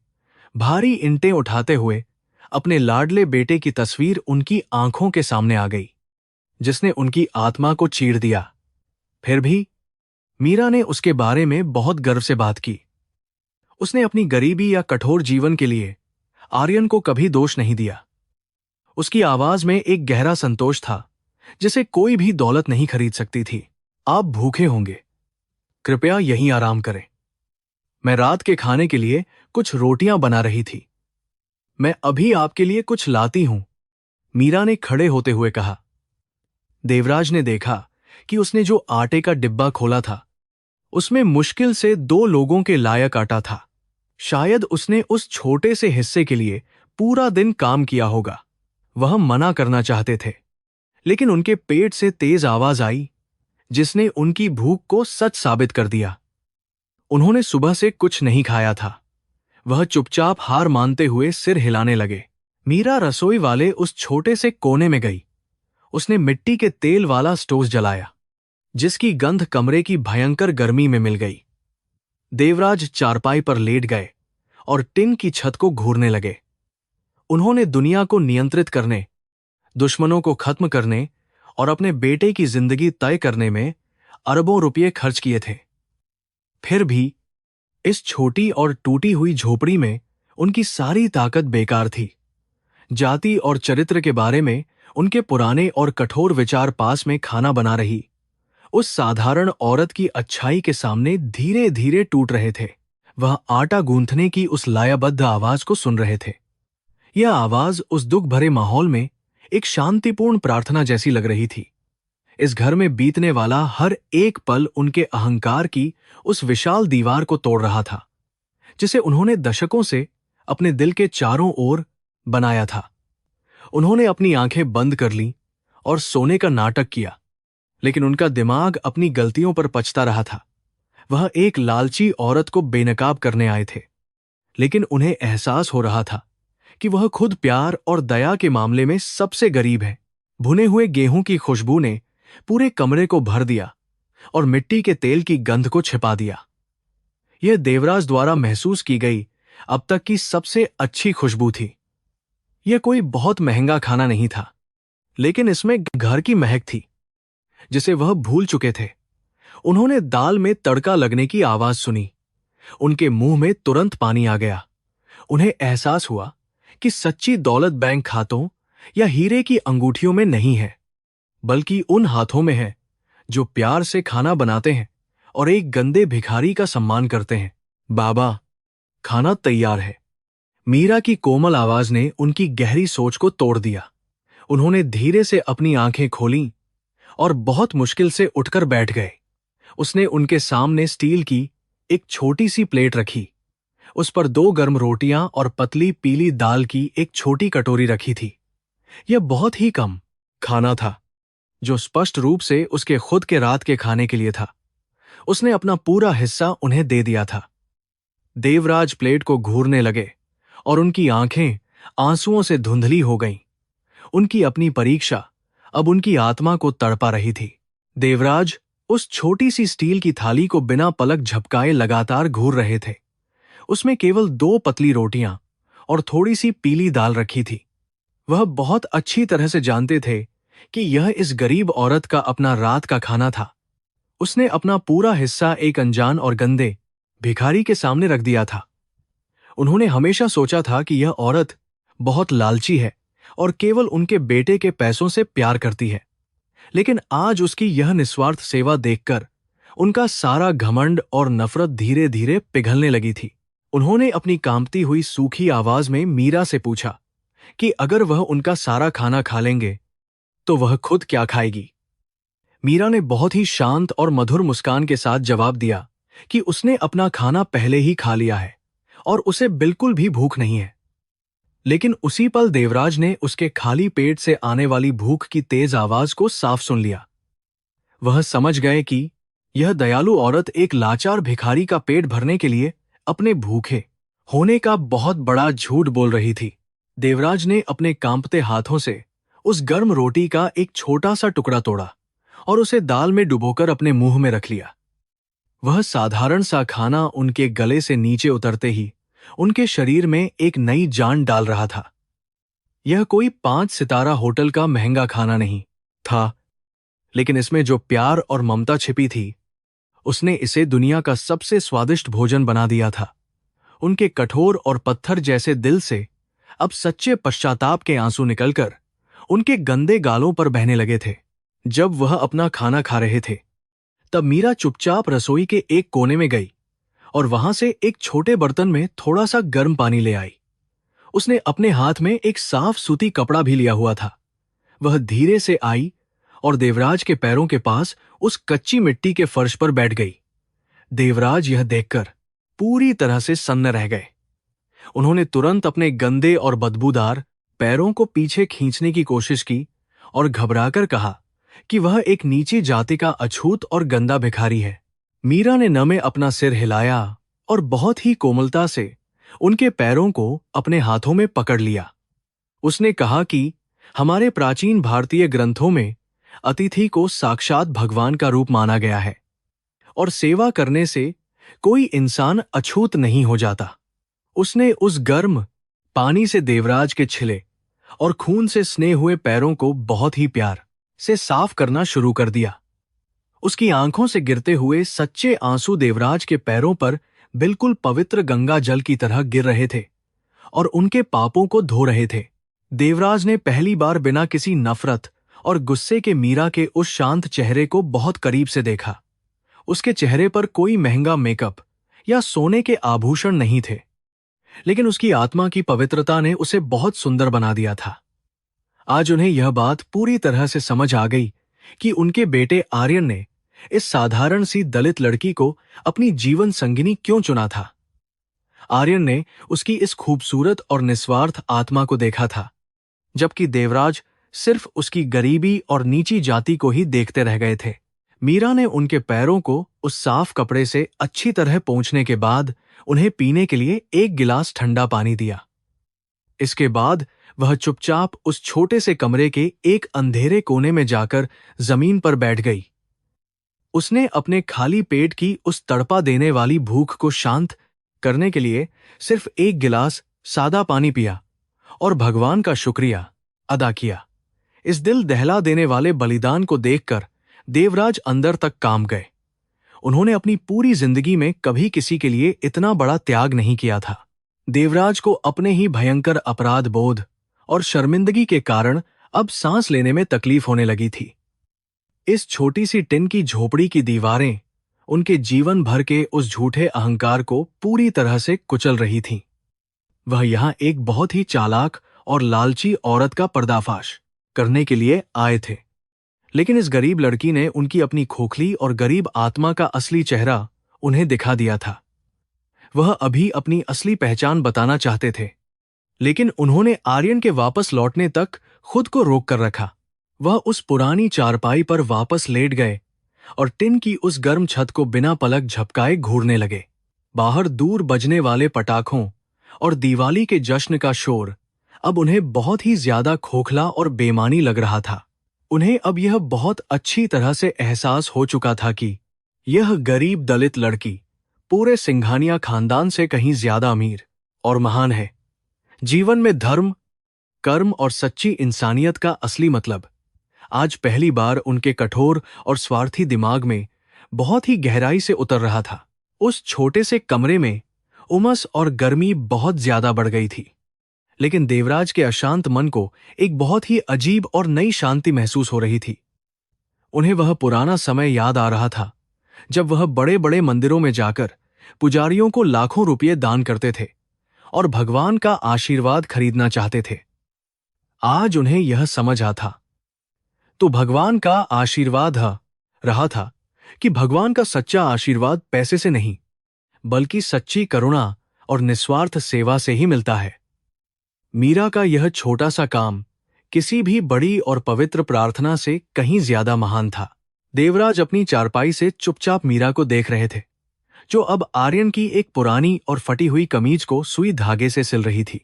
भारी ईंटें उठाते हुए अपने लाडले बेटे की तस्वीर उनकी आंखों के सामने आ गई, जिसने उनकी आत्मा को चीर दिया। फिर भी मीरा ने उसके बारे में बहुत गर्व से बात की। उसने अपनी गरीबी या कठोर जीवन के लिए आर्यन को कभी दोष नहीं दिया। उसकी आवाज में एक गहरा संतोष था जिसे कोई भी दौलत नहीं खरीद सकती थी। आप भूखे होंगे, कृपया यहीं आराम करें। मैं रात के खाने के लिए कुछ रोटियां बना रही थी। मैं अभी आपके लिए कुछ लाती हूं, मीरा ने खड़े होते हुए कहा। देवराज ने देखा कि उसने जो आटे का डिब्बा खोला था, उसमें मुश्किल से 2 लोगों के लायक आटा था। शायद उसने उस छोटे से हिस्से के लिए पूरा दिन काम किया होगा। वह मना करना चाहते थे, लेकिन उनके पेट से तेज आवाज आई जिसने उनकी भूख को सच साबित कर दिया। उन्होंने सुबह से कुछ नहीं खाया था। वह चुपचाप हार मानते हुए सिर हिलाने लगे। मीरा रसोई वाले उस छोटे से कोने में गई। उसने मिट्टी के तेल वाला स्टोव जलाया, जिसकी गंध कमरे की भयंकर गर्मी में मिल गई। देवराज चारपाई पर लेट गए और टिन की छत को घूरने लगे। उन्होंने दुनिया को नियंत्रित करने, दुश्मनों को खत्म करने और अपने बेटे की जिंदगी तय करने में अरबों रुपये खर्च किए थे। फिर भी इस छोटी और टूटी हुई झोपड़ी में उनकी सारी ताकत बेकार थी। जाति और चरित्र के बारे में उनके पुराने और कठोर विचार पास में खाना बना रही उस साधारण औरत की अच्छाई के सामने धीरे धीरे टूट रहे थे। वह आटा गूंथने की उस लयबद्ध आवाज को सुन रहे थे। यह आवाज उस दुख भरे माहौल में एक शांतिपूर्ण प्रार्थना जैसी लग रही थी। इस घर में बीतने वाला हर एक पल उनके अहंकार की उस विशाल दीवार को तोड़ रहा था, जिसे उन्होंने दशकों से अपने दिल के चारों ओर बनाया था। उन्होंने अपनी आंखें बंद कर लीं और सोने का नाटक किया, लेकिन उनका दिमाग अपनी गलतियों पर पछता रहा था। वह एक लालची औरत को बेनकाब करने आए थे, लेकिन उन्हें एहसास हो रहा था कि वह खुद प्यार और दया के मामले में सबसे गरीब है। भुने हुए गेहूं की खुशबू ने पूरे कमरे को भर दिया और मिट्टी के तेल की गंध को छिपा दिया। यह देवराज द्वारा महसूस की गई अब तक की सबसे अच्छी खुशबू थी। यह कोई बहुत महंगा खाना नहीं था, लेकिन इसमें घर की महक थी जिसे वह भूल चुके थे। उन्होंने दाल में तड़का लगने की आवाज सुनी। उनके मुंह में तुरंत पानी आ गया। उन्हें एहसास हुआ कि सच्ची दौलत बैंक खातों या हीरे की अंगूठियों में नहीं है, बल्कि उन हाथों में है जो प्यार से खाना बनाते हैं और एक गंदे भिखारी का सम्मान करते हैं। बाबा, खाना तैयार है। मीरा की कोमल आवाज ने उनकी गहरी सोच को तोड़ दिया। उन्होंने धीरे से अपनी आंखें खोलीं और बहुत मुश्किल से उठकर बैठ गए। उसने उनके सामने स्टील की एक छोटी सी प्लेट रखी। उस पर 2 गर्म रोटियां और पतली पीली दाल की एक छोटी कटोरी रखी थी। यह बहुत ही कम खाना था, जो स्पष्ट रूप से उसके खुद के रात के खाने के लिए था। उसने अपना पूरा हिस्सा उन्हें दे दिया था। देवराज प्लेट को घूरने लगे और उनकी आंखें आंसुओं से धुंधली हो गईं। उनकी अपनी परीक्षा अब उनकी आत्मा को तड़पा रही थी। देवराज उस छोटी सी स्टील की थाली को बिना पलक झपकाए लगातार घूर रहे थे। उसमें केवल 2 पतली रोटियां और थोड़ी सी पीली दाल रखी थी। वह बहुत अच्छी तरह से जानते थे कि यह इस गरीब औरत का अपना रात का खाना था। उसने अपना पूरा हिस्सा एक अनजान और गंदे भिखारी के सामने रख दिया था। उन्होंने हमेशा सोचा था कि यह औरत बहुत लालची है और केवल उनके बेटे के पैसों से प्यार करती है, लेकिन आज उसकी यह निस्वार्थ सेवा देखकर उनका सारा घमंड और नफरत धीरे धीरे पिघलने लगी थी। उन्होंने अपनी कांपती हुई सूखी आवाज में मीरा से पूछा कि अगर वह उनका सारा खाना खा लेंगे तो वह खुद क्या खाएगी। मीरा ने बहुत ही शांत और मधुर मुस्कान के साथ जवाब दिया कि उसने अपना खाना पहले ही खा लिया है और उसे बिल्कुल भी भूख नहीं है। लेकिन उसी पल देवराज ने उसके खाली पेट से आने वाली भूख की तेज आवाज को साफ सुन लिया। वह समझ गए कि यह दयालु औरत एक लाचार भिखारी का पेट भरने के लिए अपने भूखे होने का बहुत बड़ा झूठ बोल रही थी। देवराज ने अपने कांपते हाथों से उस गर्म रोटी का एक छोटा सा टुकड़ा तोड़ा और उसे दाल में डुबोकर अपने मुंह में रख लिया। वह साधारण सा खाना उनके गले से नीचे उतरते ही उनके शरीर में एक नई जान डाल रहा था। यह कोई 5 सितारा होटल का महंगा खाना नहीं था, लेकिन इसमें जो प्यार और ममता छिपी थी, उसने इसे दुनिया का सबसे स्वादिष्ट भोजन बना दिया था। उनके कठोर और पत्थर जैसे दिल से अब सच्चे पश्चाताप के आंसू निकलकर उनके गंदे गालों पर बहने लगे थे। जब वह अपना खाना खा रहे थे, तब मीरा चुपचाप रसोई के एक कोने में गई और वहां से एक छोटे बर्तन में थोड़ा सा गर्म पानी ले आई। उसने अपने हाथ में एक साफ सूती कपड़ा भी लिया हुआ था। वह धीरे से आई और देवराज के पैरों के पास उस कच्ची मिट्टी के फर्श पर बैठ गई। देवराज यह देखकर पूरी तरह से सन्न रह गए। उन्होंने तुरंत अपने गंदे और बदबूदार पैरों को पीछे खींचने की कोशिश की और घबराकर कहा कि वह एक नीची जाति का अछूत और गंदा भिखारी है। मीरा ने न में अपना सिर हिलाया और बहुत ही कोमलता से उनके पैरों को अपने हाथों में पकड़ लिया। उसने कहा कि हमारे प्राचीन भारतीय ग्रंथों में अतिथि को साक्षात भगवान का रूप माना गया है और सेवा करने से कोई इंसान अछूत नहीं हो जाता। उसने उस गर्म पानी से देवराज के छिले और खून से स्ने हुए पैरों को बहुत ही प्यार से साफ करना शुरू कर दिया। उसकी आंखों से गिरते हुए सच्चे आंसू देवराज के पैरों पर बिल्कुल पवित्र गंगा जल की तरह गिर रहे थे और उनके पापों को धो रहे थे। देवराज ने पहली बार बिना किसी नफरत और गुस्से के मीरा के उस शांत चेहरे को बहुत करीब से देखा। उसके चेहरे पर कोई महंगा मेकअप या सोने के आभूषण नहीं थे, लेकिन उसकी आत्मा की पवित्रता ने उसे बहुत सुंदर बना दिया था। आज उन्हें यह बात पूरी तरह से समझ आ गई कि उनके बेटे आर्यन ने इस साधारण सी दलित लड़की को अपनी जीवन संगिनी क्यों चुना था। आर्यन ने उसकी इस खूबसूरत और निस्वार्थ आत्मा को देखा था, जबकि देवराज सिर्फ उसकी गरीबी और नीची जाति को ही देखते रह गए थे। मीरा ने उनके पैरों को उस साफ कपड़े से अच्छी तरह पोंछने के बाद उन्हें पीने के लिए एक गिलास ठंडा पानी दिया। इसके बाद वह चुपचाप उस छोटे से कमरे के एक अंधेरे कोने में जाकर जमीन पर बैठ गई। उसने अपने खाली पेट की उस तड़पा देने वाली भूख को शांत करने के लिए सिर्फ एक गिलास सादा पानी पिया और भगवान का शुक्रिया अदा किया। इस दिल दहला देने वाले बलिदान को देखकर देवराज अंदर तक कांप गए। उन्होंने अपनी पूरी जिंदगी में कभी किसी के लिए इतना बड़ा त्याग नहीं किया था। देवराज को अपने ही भयंकर अपराध बोध और शर्मिंदगी के कारण अब सांस लेने में तकलीफ होने लगी थी। इस छोटी सी टिन की झोपड़ी की दीवारें उनके जीवन भर के उस झूठे अहंकार को पूरी तरह से कुचल रही थीं। वह यहां एक बहुत ही चालाक और लालची औरत का पर्दाफाश करने के लिए आए थे। लेकिन इस गरीब लड़की ने उनकी अपनी खोखली और गरीब आत्मा का असली चेहरा उन्हें दिखा दिया था। वह अभी अपनी असली पहचान बताना चाहते थे, लेकिन उन्होंने आर्यन के वापस लौटने तक खुद को रोक कर रखा। वह उस पुरानी चारपाई पर वापस लेट गए और टिन की उस गर्म छत को बिना पलक झपकाए घूरने लगे। बाहर दूर बजने वाले पटाखों और दिवाली के जश्न का शोर अब उन्हें बहुत ही ज्यादा खोखला और बेमानी लग रहा था। उन्हें अब यह बहुत अच्छी तरह से एहसास हो चुका था कि यह गरीब दलित लड़की पूरे सिंघानिया खानदान से कहीं ज्यादा अमीर और महान है। जीवन में धर्म, कर्म और सच्ची इंसानियत का असली मतलब आज पहली बार उनके कठोर और स्वार्थी दिमाग में बहुत ही गहराई से उतर रहा था। उस छोटे से कमरे में उमस और गर्मी बहुत ज्यादा बढ़ गई थी, लेकिन देवराज के अशांत मन को एक बहुत ही अजीब और नई शांति महसूस हो रही थी। उन्हें वह पुराना समय याद आ रहा था जब वह बड़े बड़े मंदिरों में जाकर पुजारियों को लाखों रुपये दान करते थे और भगवान का आशीर्वाद खरीदना चाहते थे। आज उन्हें यह समझ आ था तो भगवान का आशीर्वाद रहा था कि भगवान का सच्चा आशीर्वाद पैसे से नहीं, बल्कि सच्ची करुणा और निस्वार्थ सेवा से ही मिलता है। मीरा का यह छोटा सा काम किसी भी बड़ी और पवित्र प्रार्थना से कहीं ज्यादा महान था। देवराज अपनी चारपाई से चुपचाप मीरा को देख रहे थे, जो अब आर्यन की एक पुरानी और फटी हुई कमीज को सुई धागे से सिल रही थी।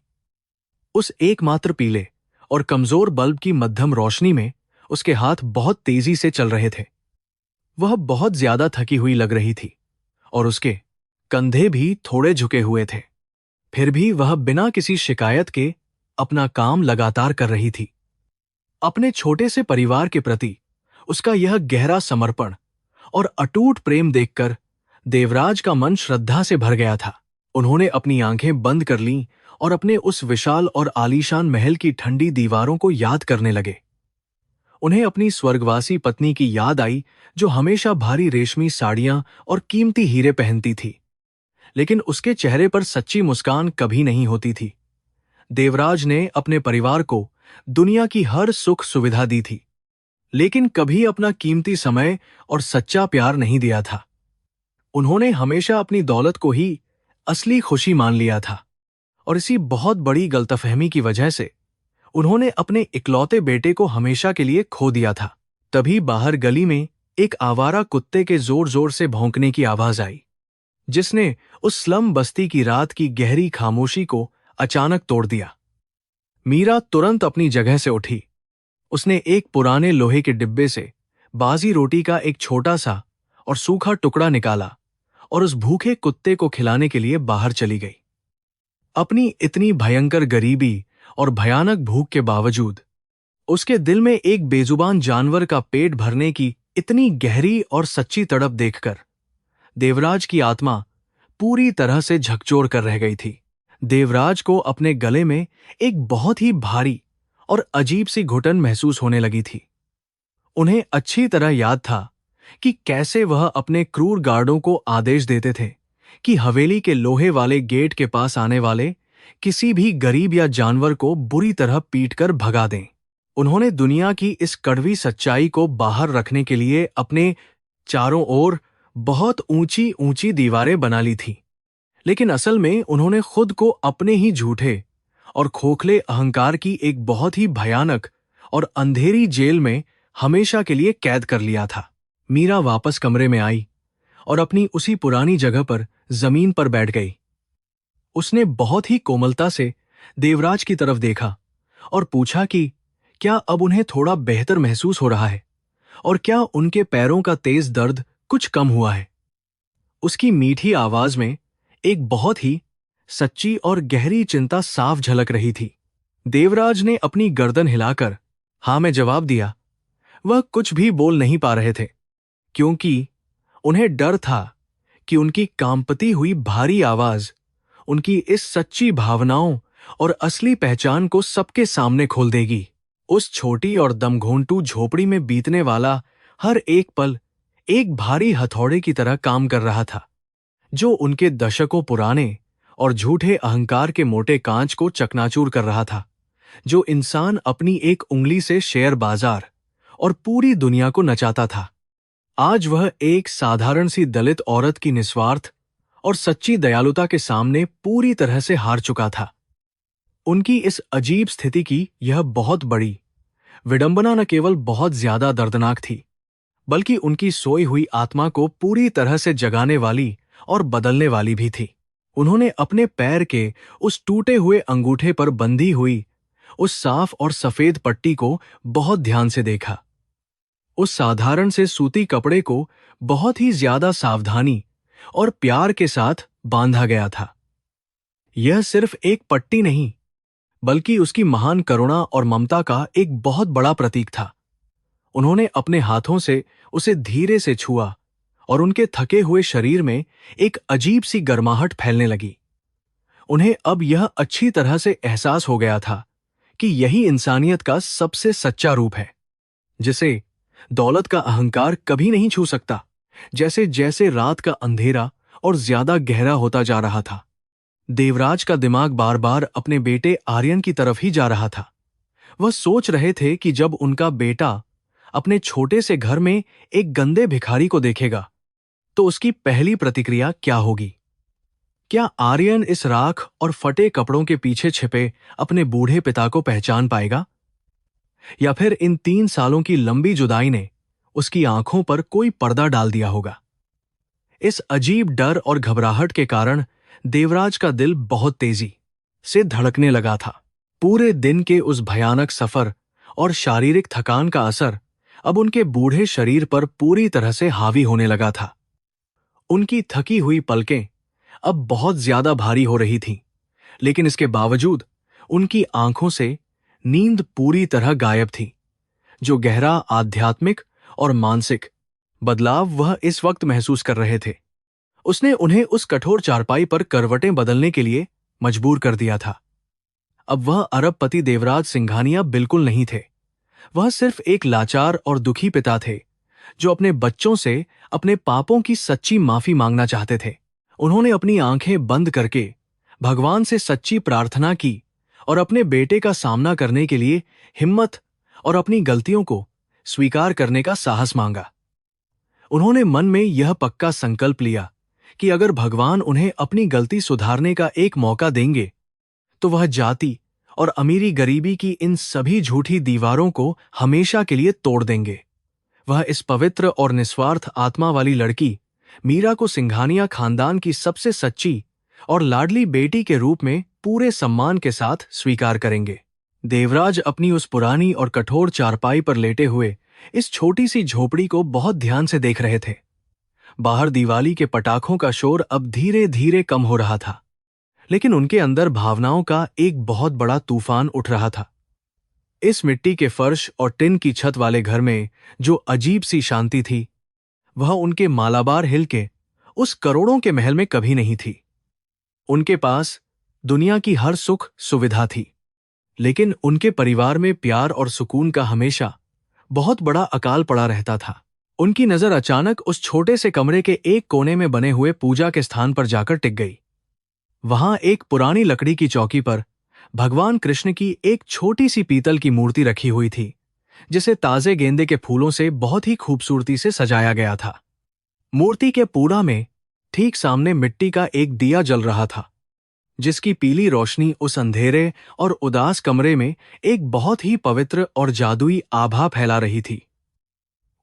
उस एकमात्र पीले और कमजोर बल्ब की मध्यम रोशनी में उसके हाथ बहुत तेजी से चल रहे थे। वह बहुत ज्यादा थकी हुई लग रही थी और उसके कंधे भी थोड़े झुके हुए थे। फिर भी वह बिना किसी शिकायत के अपना काम लगातार कर रही थी। अपने छोटे से परिवार के प्रति उसका यह गहरा समर्पण और अटूट प्रेम देखकर देवराज का मन श्रद्धा से भर गया था। उन्होंने अपनी आंखें बंद कर लीं और अपने उस विशाल और आलीशान महल की ठंडी दीवारों को याद करने लगे। उन्हें अपनी स्वर्गवासी पत्नी की याद आई, जो हमेशा भारी रेशमी साड़ियां और कीमती हीरे पहनती थी, लेकिन उसके चेहरे पर सच्ची मुस्कान कभी नहीं होती थी। देवराज ने अपने परिवार को दुनिया की हर सुख सुविधा दी थी, लेकिन कभी अपना कीमती समय और सच्चा प्यार नहीं दिया था। उन्होंने हमेशा अपनी दौलत को ही असली खुशी मान लिया था, और इसी बहुत बड़ी गलतफहमी की वजह से उन्होंने अपने इकलौते बेटे को हमेशा के लिए खो दिया था। तभी बाहर गली में एक आवारा कुत्ते के जोर जोर से भौंकने की आवाज आई, जिसने उस स्लम बस्ती की रात की गहरी खामोशी को अचानक तोड़ दिया। मीरा तुरंत अपनी जगह से उठी। उसने एक पुराने लोहे के डिब्बे से बाजी रोटी का एक छोटा सा और सूखा टुकड़ा निकाला और उस भूखे कुत्ते को खिलाने के लिए बाहर चली गई। अपनी इतनी भयंकर गरीबी और भयानक भूख के बावजूद उसके दिल में एक बेजुबान जानवर का पेट भरने की इतनी गहरी और सच्ची तड़प देखकर देवराज की आत्मा पूरी तरह से झकझोर कर रह गई थी। देवराज को अपने गले में एक बहुत ही भारी और अजीब सी घुटन महसूस होने लगी थी। उन्हें अच्छी तरह याद था कि कैसे वह अपने क्रूर गार्डों को आदेश देते थे कि हवेली के लोहे वाले गेट के पास आने वाले किसी भी गरीब या जानवर को बुरी तरह पीटकर भगा दें। उन्होंने दुनिया की इस कड़वी सच्चाई को बाहर रखने के लिए अपने चारों ओर बहुत ऊंची ऊंची दीवारें बना ली थी, लेकिन असल में उन्होंने खुद को अपने ही झूठे और खोखले अहंकार की एक बहुत ही भयानक और अंधेरी जेल में हमेशा के लिए कैद कर लिया था। मीरा वापस कमरे में आई और अपनी उसी पुरानी जगह पर जमीन पर बैठ गई। उसने बहुत ही कोमलता से देवराज की तरफ देखा और पूछा कि क्या अब उन्हें थोड़ा बेहतर महसूस हो रहा है और क्या उनके पैरों का तेज दर्द कुछ कम हुआ है। उसकी मीठी आवाज में एक बहुत ही सच्ची और गहरी चिंता साफ झलक रही थी। देवराज ने अपनी गर्दन हिलाकर हाँ में जवाब दिया। वह कुछ भी बोल नहीं पा रहे थे, क्योंकि उन्हें डर था कि उनकी कांपती हुई भारी आवाज उनकी इस सच्ची भावनाओं और असली पहचान को सबके सामने खोल देगी। उस छोटी और दमघोंटू झोपड़ी में बीतने वाला हर एक पल एक भारी हथौड़े की तरह काम कर रहा था, जो उनके दशकों पुराने और झूठे अहंकार के मोटे कांच को चकनाचूर कर रहा था। जो इंसान अपनी एक उंगली से शेयर बाजार और पूरी दुनिया को नचाता था, आज वह एक साधारण सी दलित औरत की निस्वार्थ और सच्ची दयालुता के सामने पूरी तरह से हार चुका था। उनकी इस अजीब स्थिति की यह बहुत बड़ी विडंबना न केवल बहुत ज्यादा दर्दनाक थी, बल्कि उनकी सोई हुई आत्मा को पूरी तरह से जगाने वाली और बदलने वाली भी थी। उन्होंने अपने पैर के उस टूटे हुए अंगूठे पर बंधी हुई उस साफ और सफेद पट्टी को बहुत ध्यान से देखा। उस साधारण से सूती कपड़े को बहुत ही ज्यादा सावधानी और प्यार के साथ बांधा गया था। यह सिर्फ एक पट्टी नहीं, बल्कि उसकी महान करुणा और ममता का एक बहुत बड़ा प्रतीक था। उन्होंने अपने हाथों से उसे धीरे से छुआ और उनके थके हुए शरीर में एक अजीब सी गर्माहट फैलने लगी। उन्हें अब यह अच्छी तरह से एहसास हो गया था कि यही इंसानियत का सबसे सच्चा रूप है, जिसे दौलत का अहंकार कभी नहीं छू सकता। जैसे जैसे रात का अंधेरा और ज्यादा गहरा होता जा रहा था, देवराज का दिमाग बार बार अपने बेटे आर्यन की तरफ ही जा रहा था। वह सोच रहे थे कि जब उनका बेटा अपने छोटे से घर में एक गंदे भिखारी को देखेगा, तो उसकी पहली प्रतिक्रिया क्या होगी। क्या आर्यन इस राख और फटे कपड़ों के पीछे छिपे अपने बूढ़े पिता को पहचान पाएगा, या फिर इन 3 सालों की लंबी जुदाई ने उसकी आंखों पर कोई पर्दा डाल दिया होगा। इस अजीब डर और घबराहट के कारण देवराज का दिल बहुत तेजी से धड़कने लगा था। पूरे दिन के उस भयानक सफर और शारीरिक थकान का असर अब उनके बूढ़े शरीर पर पूरी तरह से हावी होने लगा था। उनकी थकी हुई पलकें अब बहुत ज्यादा भारी हो रही थीं, लेकिन इसके बावजूद उनकी आंखों से नींद पूरी तरह गायब थी। जो गहरा आध्यात्मिक और मानसिक बदलाव वह इस वक्त महसूस कर रहे थे, उसने उन्हें उस कठोर चारपाई पर करवटें बदलने के लिए मजबूर कर दिया था। अब वह अरबपति देवराज सिंघानिया बिल्कुल नहीं थे। वह सिर्फ एक लाचार और दुखी पिता थे, जो अपने बच्चों से अपने पापों की सच्ची माफी मांगना चाहते थे। उन्होंने अपनी आंखें बंद करके भगवान से सच्ची प्रार्थना की और अपने बेटे का सामना करने के लिए हिम्मत और अपनी गलतियों को स्वीकार करने का साहस मांगा। उन्होंने मन में यह पक्का संकल्प लिया कि अगर भगवान उन्हें अपनी गलती सुधारने का एक मौका देंगे, तो वह जाति और अमीरी गरीबी की इन सभी झूठी दीवारों को हमेशा के लिए तोड़ देंगे। वह इस पवित्र और निस्वार्थ आत्मा वाली लड़की मीरा को सिंघानिया खानदान की सबसे सच्ची और लाडली बेटी के रूप में पूरे सम्मान के साथ स्वीकार करेंगे। देवराज अपनी उस पुरानी और कठोर चारपाई पर लेटे हुए इस छोटी सी झोपड़ी को बहुत ध्यान से देख रहे थे। बाहर दिवाली के पटाखों का शोर अब धीरे धीरे कम हो रहा था, लेकिन उनके अंदर भावनाओं का एक बहुत बड़ा तूफान उठ रहा था। इस मिट्टी के फर्श और टिन की छत वाले घर में जो अजीब सी शांति थी, वह उनके मालाबार हिल के उस करोड़ों के महल में कभी नहीं थी। उनके पास दुनिया की हर सुख सुविधा थी, लेकिन उनके परिवार में प्यार और सुकून का हमेशा बहुत बड़ा अकाल पड़ा रहता था। उनकी नजर अचानक उस छोटे से कमरे के एक कोने में बने हुए पूजा के स्थान पर जाकर टिक गई। वहां एक पुरानी लकड़ी की चौकी पर भगवान कृष्ण की एक छोटी सी पीतल की मूर्ति रखी हुई थी, जिसे ताजे गेंदे के फूलों से बहुत ही खूबसूरती से सजाया गया था। मूर्ति के पूरा में ठीक सामने मिट्टी का एक दिया जल रहा था, जिसकी पीली रोशनी उस अंधेरे और उदास कमरे में एक बहुत ही पवित्र और जादुई आभा फैला रही थी।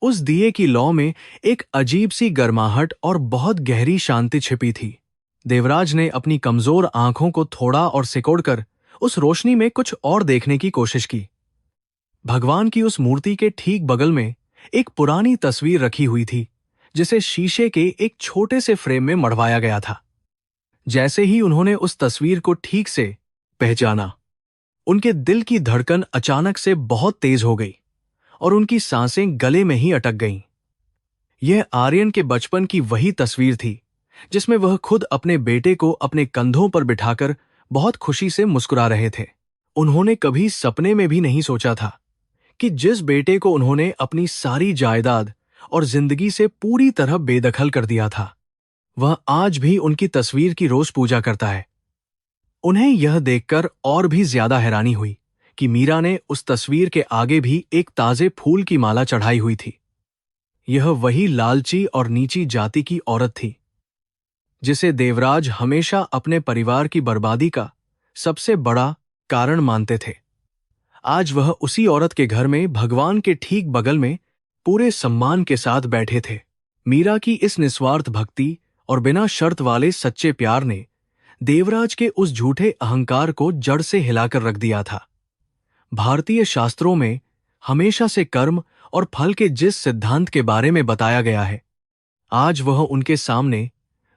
उस दिए की लौ में एक अजीब सी गर्माहट और बहुत गहरी शांति छिपी थी। देवराज ने अपनी कमजोर आंखों को थोड़ा और सिकोड़कर उस रोशनी में कुछ और देखने की कोशिश की। भगवान की उस मूर्ति के ठीक बगल में एक पुरानी तस्वीर रखी हुई थी, जिसे शीशे के एक छोटे से फ्रेम में मढ़वाया गया था। जैसे ही उन्होंने उस तस्वीर को ठीक से पहचाना, उनके दिल की धड़कन अचानक से बहुत तेज हो गई और उनकी सांसें गले में ही अटक गईं। यह आर्यन के बचपन की वही तस्वीर थी, जिसमें वह खुद अपने बेटे को अपने कंधों पर बिठाकर बहुत खुशी से मुस्कुरा रहे थे। उन्होंने कभी सपने में भी नहीं सोचा था कि जिस बेटे को उन्होंने अपनी सारी जायदाद और जिंदगी से पूरी तरह बेदखल कर दिया था, वह आज भी उनकी तस्वीर की रोज पूजा करता है। उन्हें यह देखकर और भी ज्यादा हैरानी हुई कि मीरा ने उस तस्वीर के आगे भी एक ताजे फूल की माला चढ़ाई हुई थी। यह वही लालची और नीची जाति की औरत थी जिसे देवराज हमेशा अपने परिवार की बर्बादी का सबसे बड़ा कारण मानते थे। आज वह उसी औरत के घर में भगवान के ठीक बगल में पूरे सम्मान के साथ बैठे थे। मीरा की इस निस्वार्थ भक्ति और बिना शर्त वाले सच्चे प्यार ने देवराज के उस झूठे अहंकार को जड़ से हिलाकर रख दिया था। भारतीय शास्त्रों में हमेशा से कर्म और फल के जिस सिद्धांत के बारे में बताया गया है, आज वह उनके सामने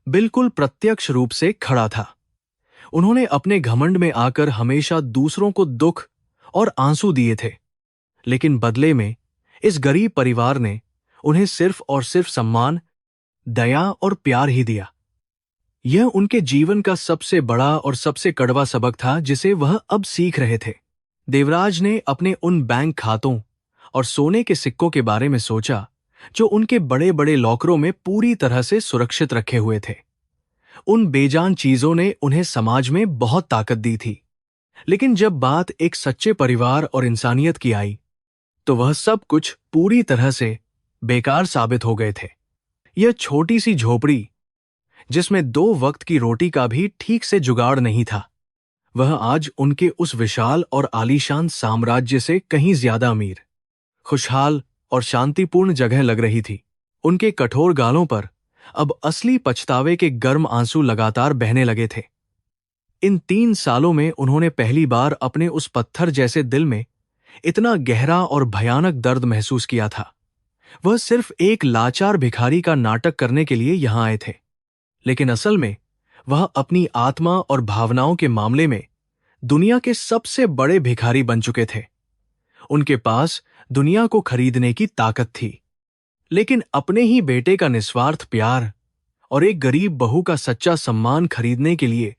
बिल्कुल प्रत्यक्ष रूप से खड़ा था। उन्होंने अपने घमंड में आकर हमेशा दूसरों को दुख और आंसू दिए थे, लेकिन बदले में इस गरीब परिवार ने उन्हें सिर्फ और सिर्फ सम्मान, दया और प्यार ही दिया। यह उनके जीवन का सबसे बड़ा और सबसे कड़वा सबक था जिसे वह अब सीख रहे थे। देवराज ने अपने उन बैंक खातों और सोने के सिक्कों के बारे में सोचा जो उनके बड़े बड़े लॉकरों में पूरी तरह से सुरक्षित रखे हुए थे। उन बेजान चीजों ने उन्हें समाज में बहुत ताकत दी थी, लेकिन जब बात एक सच्चे परिवार और इंसानियत की आई तो वह सब कुछ पूरी तरह से बेकार साबित हो गए थे। यह छोटी सी झोपड़ी जिसमें 2 वक्त की रोटी का भी ठीक से जुगाड़ नहीं था, वह आज उनके उस विशाल और आलीशान साम्राज्य से कहीं ज्यादा अमीर, खुशहाल और शांतिपूर्ण जगह लग रही थी। उनके कठोर गालों पर अब असली पछतावे के गर्म आंसू लगातार बहने लगे थे। इन 3 सालों में उन्होंने पहली बार अपने उस पत्थर जैसे दिल में इतना गहरा और भयानक दर्द महसूस किया था। वह सिर्फ एक लाचार भिखारी का नाटक करने के लिए यहां आए थे, लेकिन असल में वह अपनी आत्मा और भावनाओं के मामले में दुनिया के सबसे बड़े भिखारी बन चुके थे। उनके पास दुनिया को खरीदने की ताकत थी, लेकिन अपने ही बेटे का निस्वार्थ प्यार और एक गरीब बहू का सच्चा सम्मान खरीदने के लिए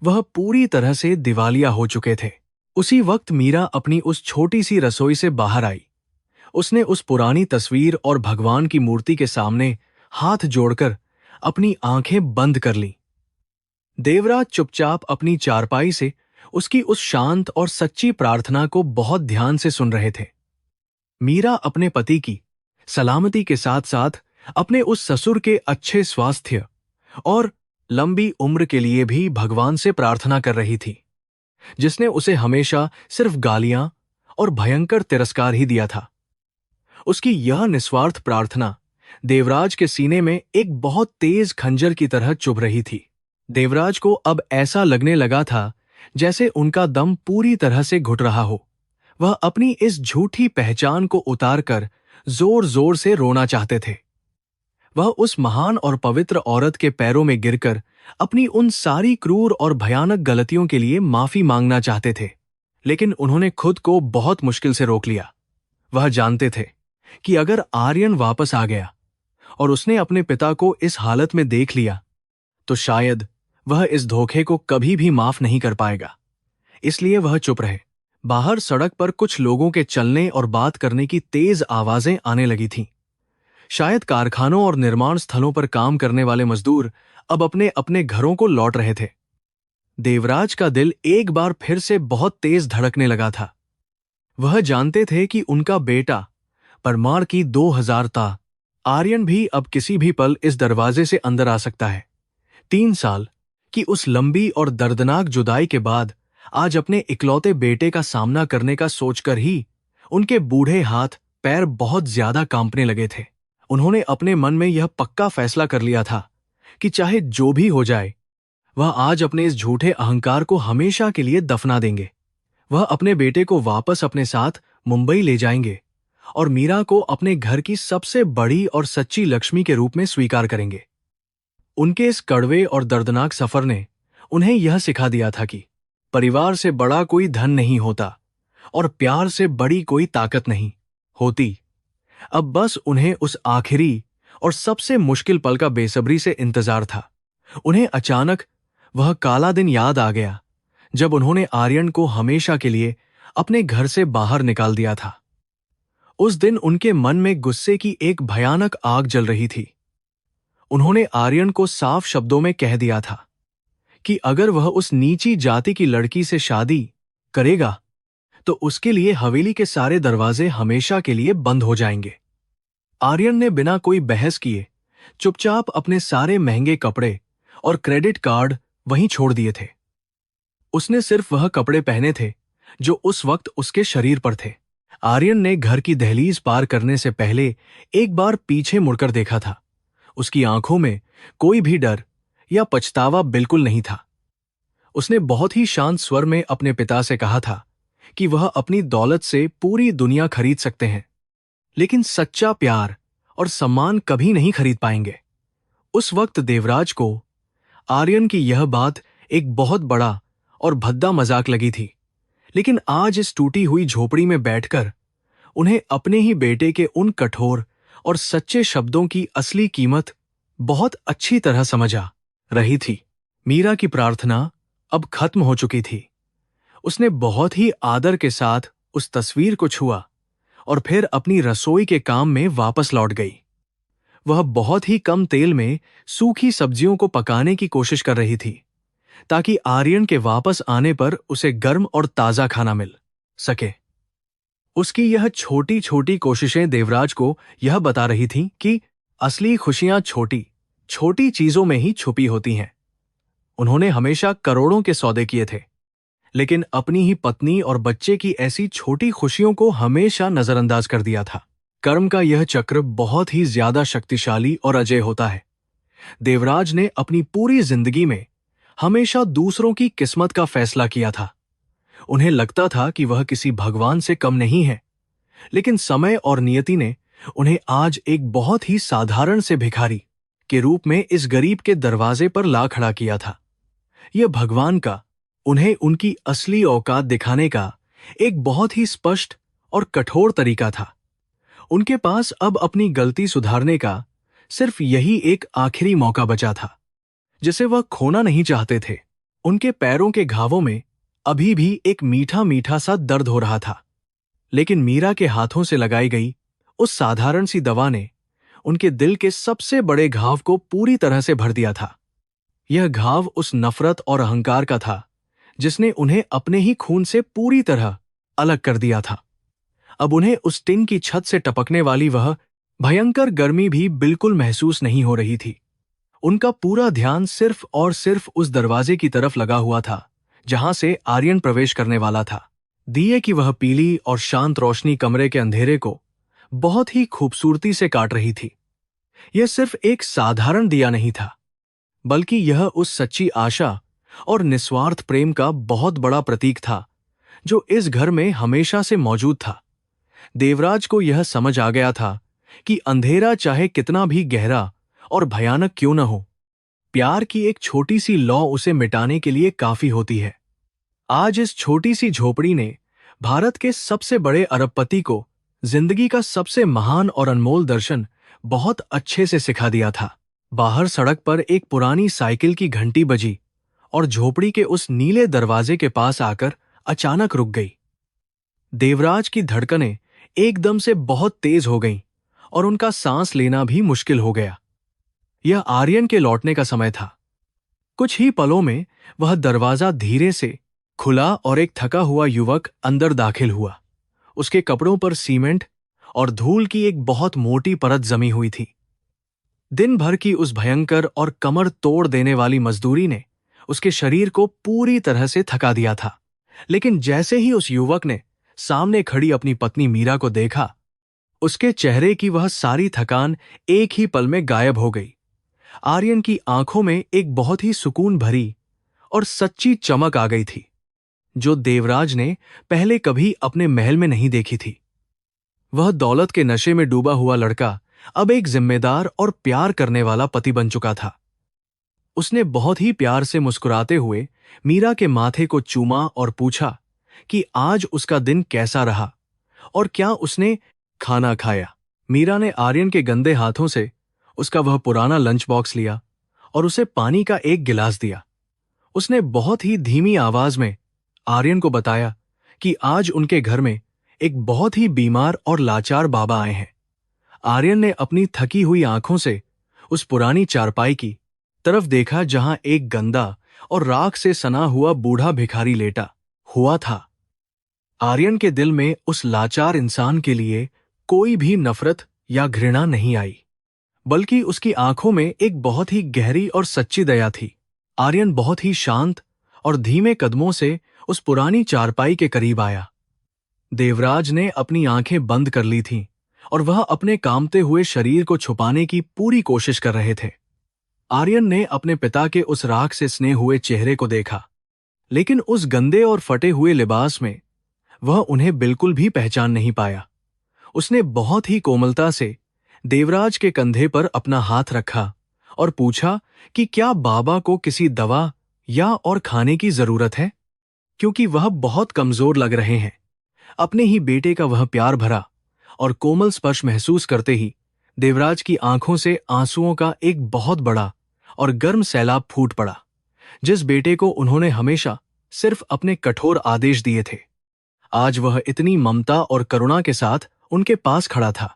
वह पूरी तरह से दिवालिया हो चुके थे। उसी वक्त मीरा अपनी उस छोटी सी रसोई से बाहर आई। उसने उस पुरानी तस्वीर और भगवान की मूर्ति के सामने हाथ जोड़कर अपनी आंखें बंद कर लीं। देवराज चुपचाप अपनी चारपाई से उसकी उस शांत और सच्ची प्रार्थना को बहुत ध्यान से सुन रहे थे। मीरा अपने पति की सलामती के साथ साथ अपने उस ससुर के अच्छे स्वास्थ्य और लंबी उम्र के लिए भी भगवान से प्रार्थना कर रही थी, जिसने उसे हमेशा सिर्फ गालियां और भयंकर तिरस्कार ही दिया था। उसकी यह निस्वार्थ प्रार्थना देवराज के सीने में एक बहुत तेज खंजर की तरह चुभ रही थी। देवराज को अब ऐसा लगने लगा था जैसे उनका दम पूरी तरह से घुट रहा हो। वह अपनी इस झूठी पहचान को उतारकर जोर जोर से रोना चाहते थे। वह उस महान और पवित्र औरत के पैरों में गिरकर अपनी उन सारी क्रूर और भयानक गलतियों के लिए माफी मांगना चाहते थे, लेकिन उन्होंने खुद को बहुत मुश्किल से रोक लिया। वह जानते थे कि अगर आर्यन वापस आ गया और उसने अपने पिता को इस हालत में देख लिया तो शायद वह इस धोखे को कभी भी माफ नहीं कर पाएगा। इसलिए वह चुप रहे। बाहर सड़क पर कुछ लोगों के चलने और बात करने की तेज आवाजें आने लगी थीं। शायद कारखानों और निर्माण स्थलों पर काम करने वाले मजदूर अब अपने अपने घरों को लौट रहे थे। देवराज का दिल एक बार फिर से बहुत तेज धड़कने लगा था। वह जानते थे कि उनका बेटा परमार की 2000 ता आर्यन भी अब किसी भी पल इस दरवाजे से अंदर आ सकता है। 3 साल की उस लंबी और दर्दनाक जुदाई के बाद आज अपने इकलौते बेटे का सामना करने का सोचकर ही उनके बूढ़े हाथ पैर बहुत ज्यादा कांपने लगे थे। उन्होंने अपने मन में यह पक्का फैसला कर लिया था कि चाहे जो भी हो जाए, वह आज अपने इस झूठे अहंकार को हमेशा के लिए दफना देंगे। वह अपने बेटे को वापस अपने साथ मुंबई ले जाएंगे और मीरा को अपने घर की सबसे बड़ी और सच्ची लक्ष्मी के रूप में स्वीकार करेंगे। उनके इस कड़वे और दर्दनाक सफर ने उन्हें यह सिखा दिया था कि परिवार से बड़ा कोई धन नहीं होता और प्यार से बड़ी कोई ताकत नहीं होती। अब बस उन्हें उस आखिरी और सबसे मुश्किल पल का बेसब्री से इंतजार था। उन्हें अचानक वह काला दिन याद आ गया जब उन्होंने आर्यन को हमेशा के लिए अपने घर से बाहर निकाल दिया था। उस दिन उनके मन में गुस्से की एक भयानक आग जल रही थी। उन्होंने आर्यन को साफ शब्दों में कह दिया था कि अगर वह उस नीची जाति की लड़की से शादी करेगा तो उसके लिए हवेली के सारे दरवाजे हमेशा के लिए बंद हो जाएंगे। आर्यन ने बिना कोई बहस किए चुपचाप अपने सारे महंगे कपड़े और क्रेडिट कार्ड वहीं छोड़ दिए थे। उसने सिर्फ वह कपड़े पहने थे जो उस वक्त उसके शरीर पर थे। आर्यन ने घर की दहलीज पार करने से पहले एक बार पीछे मुड़कर देखा था। उसकी आंखों में कोई भी डर या पछतावा बिल्कुल नहीं था। उसने बहुत ही शांत स्वर में अपने पिता से कहा था कि वह अपनी दौलत से पूरी दुनिया खरीद सकते हैं, लेकिन सच्चा प्यार और सम्मान कभी नहीं खरीद पाएंगे। उस वक्त देवराज को आर्यन की यह बात एक बहुत बड़ा और भद्दा मजाक लगी थी, लेकिन आज इस टूटी हुई झोपड़ी में बैठकर उन्हें अपने ही बेटे के उन कठोर और सच्चे शब्दों की असली कीमत बहुत अच्छी तरह समझ आ रही थी। मीरा की प्रार्थना अब खत्म हो चुकी थी। उसने बहुत ही आदर के साथ उस तस्वीर को छुआ और फिर अपनी रसोई के काम में वापस लौट गई। वह बहुत ही कम तेल में सूखी सब्जियों को पकाने की कोशिश कर रही थी, ताकि आर्यन के वापस आने पर उसे गर्म और ताजा खाना मिल सके। उसकी यह छोटी छोटी कोशिशें देवराज को यह बता रही थीं कि असली खुशियां छोटी छोटी चीजों में ही छुपी होती हैं। उन्होंने हमेशा करोड़ों के सौदे किए थे, लेकिन अपनी ही पत्नी और बच्चे की ऐसी छोटी खुशियों को हमेशा नजरअंदाज कर दिया था। कर्म का यह चक्र बहुत ही ज्यादा शक्तिशाली और अजय होता है। देवराज ने अपनी पूरी जिंदगी में हमेशा दूसरों की किस्मत का फैसला किया था। उन्हें लगता था कि वह किसी भगवान से कम नहीं है, लेकिन समय और नियति ने उन्हें आज एक बहुत ही साधारण से भिखारी के रूप में इस गरीब के दरवाजे पर ला खड़ा किया था। यह भगवान का उन्हें उनकी असली औकात दिखाने का एक बहुत ही स्पष्ट और कठोर तरीका था। उनके पास अब अपनी गलती सुधारने का सिर्फ यही एक आखिरी मौका बचा था, जिसे वह खोना नहीं चाहते थे। उनके पैरों के घावों में अभी भी एक मीठा मीठा सा दर्द हो रहा था, लेकिन मीरा के हाथों से लगाई गई उस साधारण सी दवा ने उनके दिल के सबसे बड़े घाव को पूरी तरह से भर दिया था। यह घाव उस नफरत और अहंकार का था जिसने उन्हें अपने ही खून से पूरी तरह अलग कर दिया था। अब उन्हें उस टिन की छत से टपकने वाली वह भयंकर गर्मी भी बिल्कुल महसूस नहीं हो रही थी। उनका पूरा ध्यान सिर्फ और सिर्फ उस दरवाजे की तरफ लगा हुआ था जहां से आर्यन प्रवेश करने वाला था। दिए की वह पीली और शांत रोशनी कमरे के अंधेरे को बहुत ही खूबसूरती से काट रही थी। यह सिर्फ एक साधारण दिया नहीं था, बल्कि यह उस सच्ची आशा और निस्वार्थ प्रेम का बहुत बड़ा प्रतीक था जो इस घर में हमेशा से मौजूद था। देवराज को यह समझ आ गया था कि अंधेरा चाहे कितना भी गहरा और भयानक क्यों न हो, प्यार की एक छोटी सी लौ उसे मिटाने के लिए काफी होती है। आज इस छोटी सी झोपड़ी ने भारत के सबसे बड़े अरबपति को जिंदगी का सबसे महान और अनमोल दर्शन बहुत अच्छे से सिखा दिया था। बाहर सड़क पर एक पुरानी साइकिल की घंटी बजी और झोपड़ी के उस नीले दरवाजे के पास आकर अचानक रुक गई। देवराज की धड़कनें एकदम से बहुत तेज हो गईं और उनका सांस लेना भी मुश्किल हो गया। यह आर्यन के लौटने का समय था। कुछ ही पलों में वह दरवाजा धीरे से खुला और एक थका हुआ युवक अंदर दाखिल हुआ। उसके कपड़ों पर सीमेंट और धूल की एक बहुत मोटी परत जमी हुई थी। दिन भर की उस भयंकर और कमर तोड़ देने वाली मजदूरी ने उसके शरीर को पूरी तरह से थका दिया था। लेकिन जैसे ही उस युवक ने सामने खड़ी अपनी पत्नी मीरा को देखा, उसके चेहरे की वह सारी थकान एक ही पल में गायब हो गई। आर्यन की आंखों में एक बहुत ही सुकून भरी और सच्ची चमक आ गई थी, जो देवराज ने पहले कभी अपने महल में नहीं देखी थी। वह दौलत के नशे में डूबा हुआ लड़का अब एक जिम्मेदार और प्यार करने वाला पति बन चुका था। उसने बहुत ही प्यार से मुस्कुराते हुए मीरा के माथे को चूमा और पूछा कि आज उसका दिन कैसा रहा और क्या उसने खाना खाया। मीरा ने आर्यन के गंदे हाथों से उसका वह पुराना लंच बॉक्स लिया और उसे पानी का एक गिलास दिया। उसने बहुत ही धीमी आवाज में आर्यन को बताया कि आज उनके घर में एक बहुत ही बीमार और लाचार बाबा आए हैं। आर्यन ने अपनी थकी हुई आंखों से उस पुरानी चारपाई की तरफ देखा जहां एक गंदा और राख से सना हुआ बूढ़ा भिखारी लेटा हुआ था। आर्यन के दिल में उस लाचार इंसान के लिए कोई भी नफरत या घृणा नहीं आई, बल्कि उसकी आंखों में एक बहुत ही गहरी और सच्ची दया थी। आर्यन बहुत ही शांत और धीमे कदमों से उस पुरानी चारपाई के करीब आया। देवराज ने अपनी आंखें बंद कर ली थीं और वह अपने कांपते हुए शरीर को छुपाने की पूरी कोशिश कर रहे थे। आर्यन ने अपने पिता के उस राख से स्नेह हुए चेहरे को देखा, लेकिन उस गंदे और फटे हुए लिबास में वह उन्हें बिल्कुल भी पहचान नहीं पाया। उसने बहुत ही कोमलता से देवराज के कंधे पर अपना हाथ रखा और पूछा कि क्या बाबा को किसी दवा या और खाने की जरूरत है, क्योंकि वह बहुत कमजोर लग रहे हैं। अपने ही बेटे का वह प्यार भरा और कोमल स्पर्श महसूस करते ही देवराज की आंखों से आंसुओं का एक बहुत बड़ा और गर्म सैलाब फूट पड़ा। जिस बेटे को उन्होंने हमेशा सिर्फ अपने कठोर आदेश दिए थे, आज वह इतनी ममता और करुणा के साथ उनके पास खड़ा था।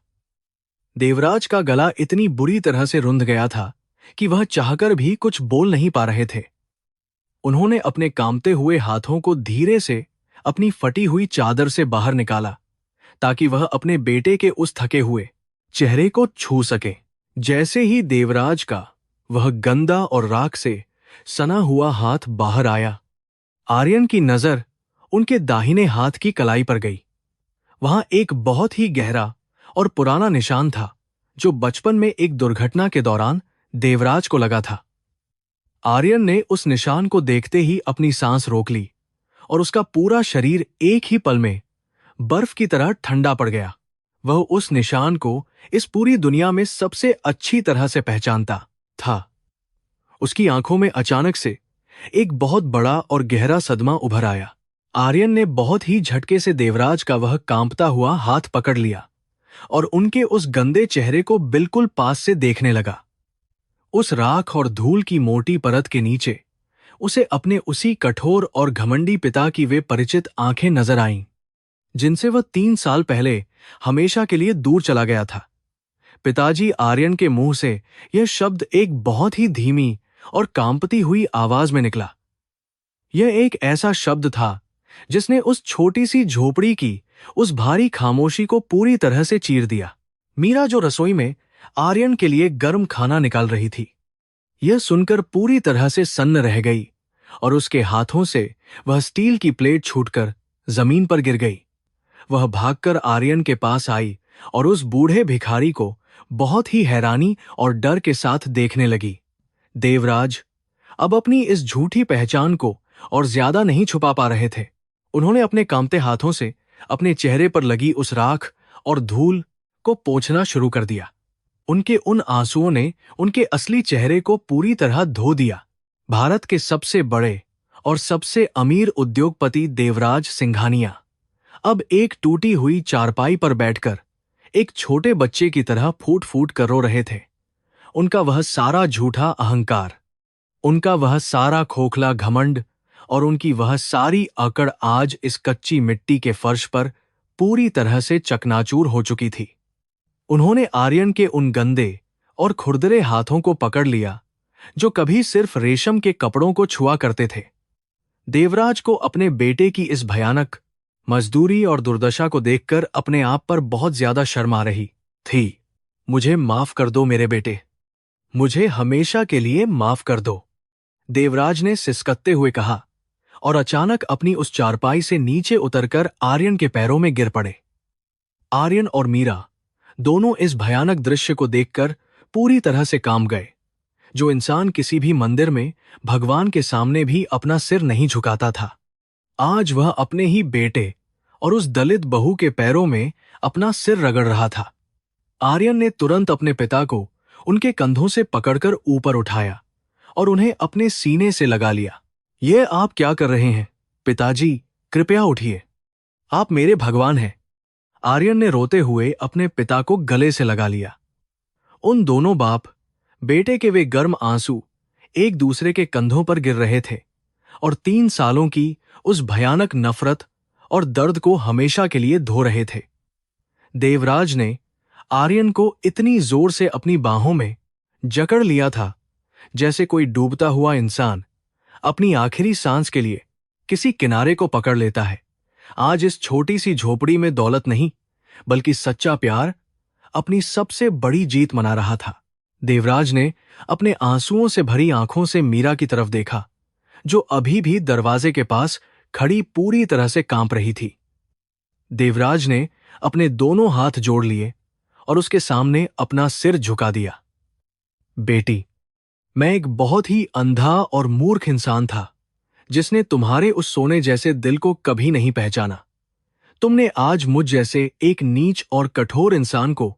देवराज का गला इतनी बुरी तरह से रुंध गया था कि वह चाहकर भी कुछ बोल नहीं पा रहे थे। उन्होंने अपने कांपते हुए हाथों को धीरे से अपनी फटी हुई चादर से बाहर निकाला ताकि वह अपने बेटे के उस थके हुए चेहरे को छू सके। जैसे ही देवराज का वह गंदा और राख से सना हुआ हाथ बाहर आया, आर्यन की नजर उनके दाहिने हाथ की कलाई पर गई। वहां एक बहुत ही गहरा और पुराना निशान था जो बचपन में एक दुर्घटना के दौरान देवराज को लगा था। आर्यन ने उस निशान को देखते ही अपनी सांस रोक ली और उसका पूरा शरीर एक ही पल में बर्फ की तरह ठंडा पड़ गया। वह उस निशान को इस पूरी दुनिया में सबसे अच्छी तरह से पहचानता था। उसकी आंखों में अचानक से एक बहुत बड़ा और गहरा सदमा उभर आया। आर्यन ने बहुत ही झटके से देवराज का वह कांपता हुआ हाथ पकड़ लिया और उनके उस गंदे चेहरे को बिल्कुल पास से देखने लगा। उस राख और धूल की मोटी परत के नीचे उसे अपने उसी कठोर और घमंडी पिता की वे परिचित आंखें नजर आईं, जिनसे वह 3 साल पहले हमेशा के लिए दूर चला गया था। पिताजी, आर्यन के मुंह से यह शब्द एक बहुत ही धीमी और कांपती हुई आवाज में निकला। यह एक ऐसा शब्द था जिसने उस छोटी सी झोपड़ी की उस भारी खामोशी को पूरी तरह से चीर दिया। मीरा, जो रसोई में आर्यन के लिए गर्म खाना निकाल रही थी, यह सुनकर पूरी तरह से सन्न रह गई और उसके हाथों से वह स्टील की प्लेट छूटकर जमीन पर गिर गई। वह भागकर आर्यन के पास आई और उस बूढ़े भिखारी को बहुत ही हैरानी और डर के साथ देखने लगी। देवराज अब अपनी इस झूठी पहचान को और ज्यादा नहीं छुपा पा रहे थे। उन्होंने अपने कांपते हाथों से अपने चेहरे पर लगी उस राख और धूल को पोंछना शुरू कर दिया। उनके उन आंसुओं ने उनके असली चेहरे को पूरी तरह धो दिया। भारत के सबसे बड़े और सबसे अमीर उद्योगपति देवराज सिंघानिया अब एक टूटी हुई चारपाई पर बैठकर एक छोटे बच्चे की तरह फूट फूट कर रो रहे थे। उनका वह सारा झूठा अहंकार, उनका वह सारा खोखला घमंड और उनकी वह सारी अकड़ आज इस कच्ची मिट्टी के फर्श पर पूरी तरह से चकनाचूर हो चुकी थी। उन्होंने आर्यन के उन गंदे और खुरदरे हाथों को पकड़ लिया जो कभी सिर्फ रेशम के कपड़ों को छुआ करते थे। देवराज को अपने बेटे की इस भयानक मजदूरी और दुर्दशा को देखकर अपने आप पर बहुत ज्यादा शर्म आ रही थी। मुझे माफ कर दो मेरे बेटे, मुझे हमेशा के लिए माफ कर दो, देवराज ने सिसकते हुए कहा और अचानक अपनी उस चारपाई से नीचे उतरकर आर्यन के पैरों में गिर पड़े। आर्यन और मीरा दोनों इस भयानक दृश्य को देखकर पूरी तरह से कांप गए। जो इंसान किसी भी मंदिर में भगवान के सामने भी अपना सिर नहीं झुकाता था, आज वह अपने ही बेटे और उस दलित बहू के पैरों में अपना सिर रगड़ रहा था। आर्यन ने तुरंत अपने पिता को उनके कंधों से पकड़कर ऊपर उठाया और उन्हें अपने सीने से लगा लिया। ये आप क्या कर रहे हैं पिताजी, कृपया उठिए, आप मेरे भगवान हैं। आर्यन ने रोते हुए अपने पिता को गले से लगा लिया। उन दोनों बाप बेटे के वे गर्म आंसू एक दूसरे के कंधों पर गिर रहे थे और 3 सालों की उस भयानक नफरत और दर्द को हमेशा के लिए धो रहे थे। देवराज ने आर्यन को इतनी जोर से अपनी बाहों में जकड़ लिया था जैसे कोई डूबता हुआ इंसान अपनी आखिरी सांस के लिए किसी किनारे को पकड़ लेता है, आज इस छोटी सी झोपड़ी में दौलत नहीं, बल्कि सच्चा प्यार अपनी सबसे बड़ी जीत मना रहा था। देवराज ने अपने आंसुओं से भरी आंखों से मीरा की तरफ देखा, जो अभी भी दरवाजे के पास खड़ी पूरी तरह से कांप रही थी। देवराज ने अपने दोनों हाथ जोड़ लिए और उसके सामने अपना सिर झुका दिया। बेटी, मैं एक बहुत ही अंधा और मूर्ख इंसान था, जिसने तुम्हारे उस सोने जैसे दिल को कभी नहीं पहचाना। तुमने आज मुझ जैसे एक नीच और कठोर इंसान को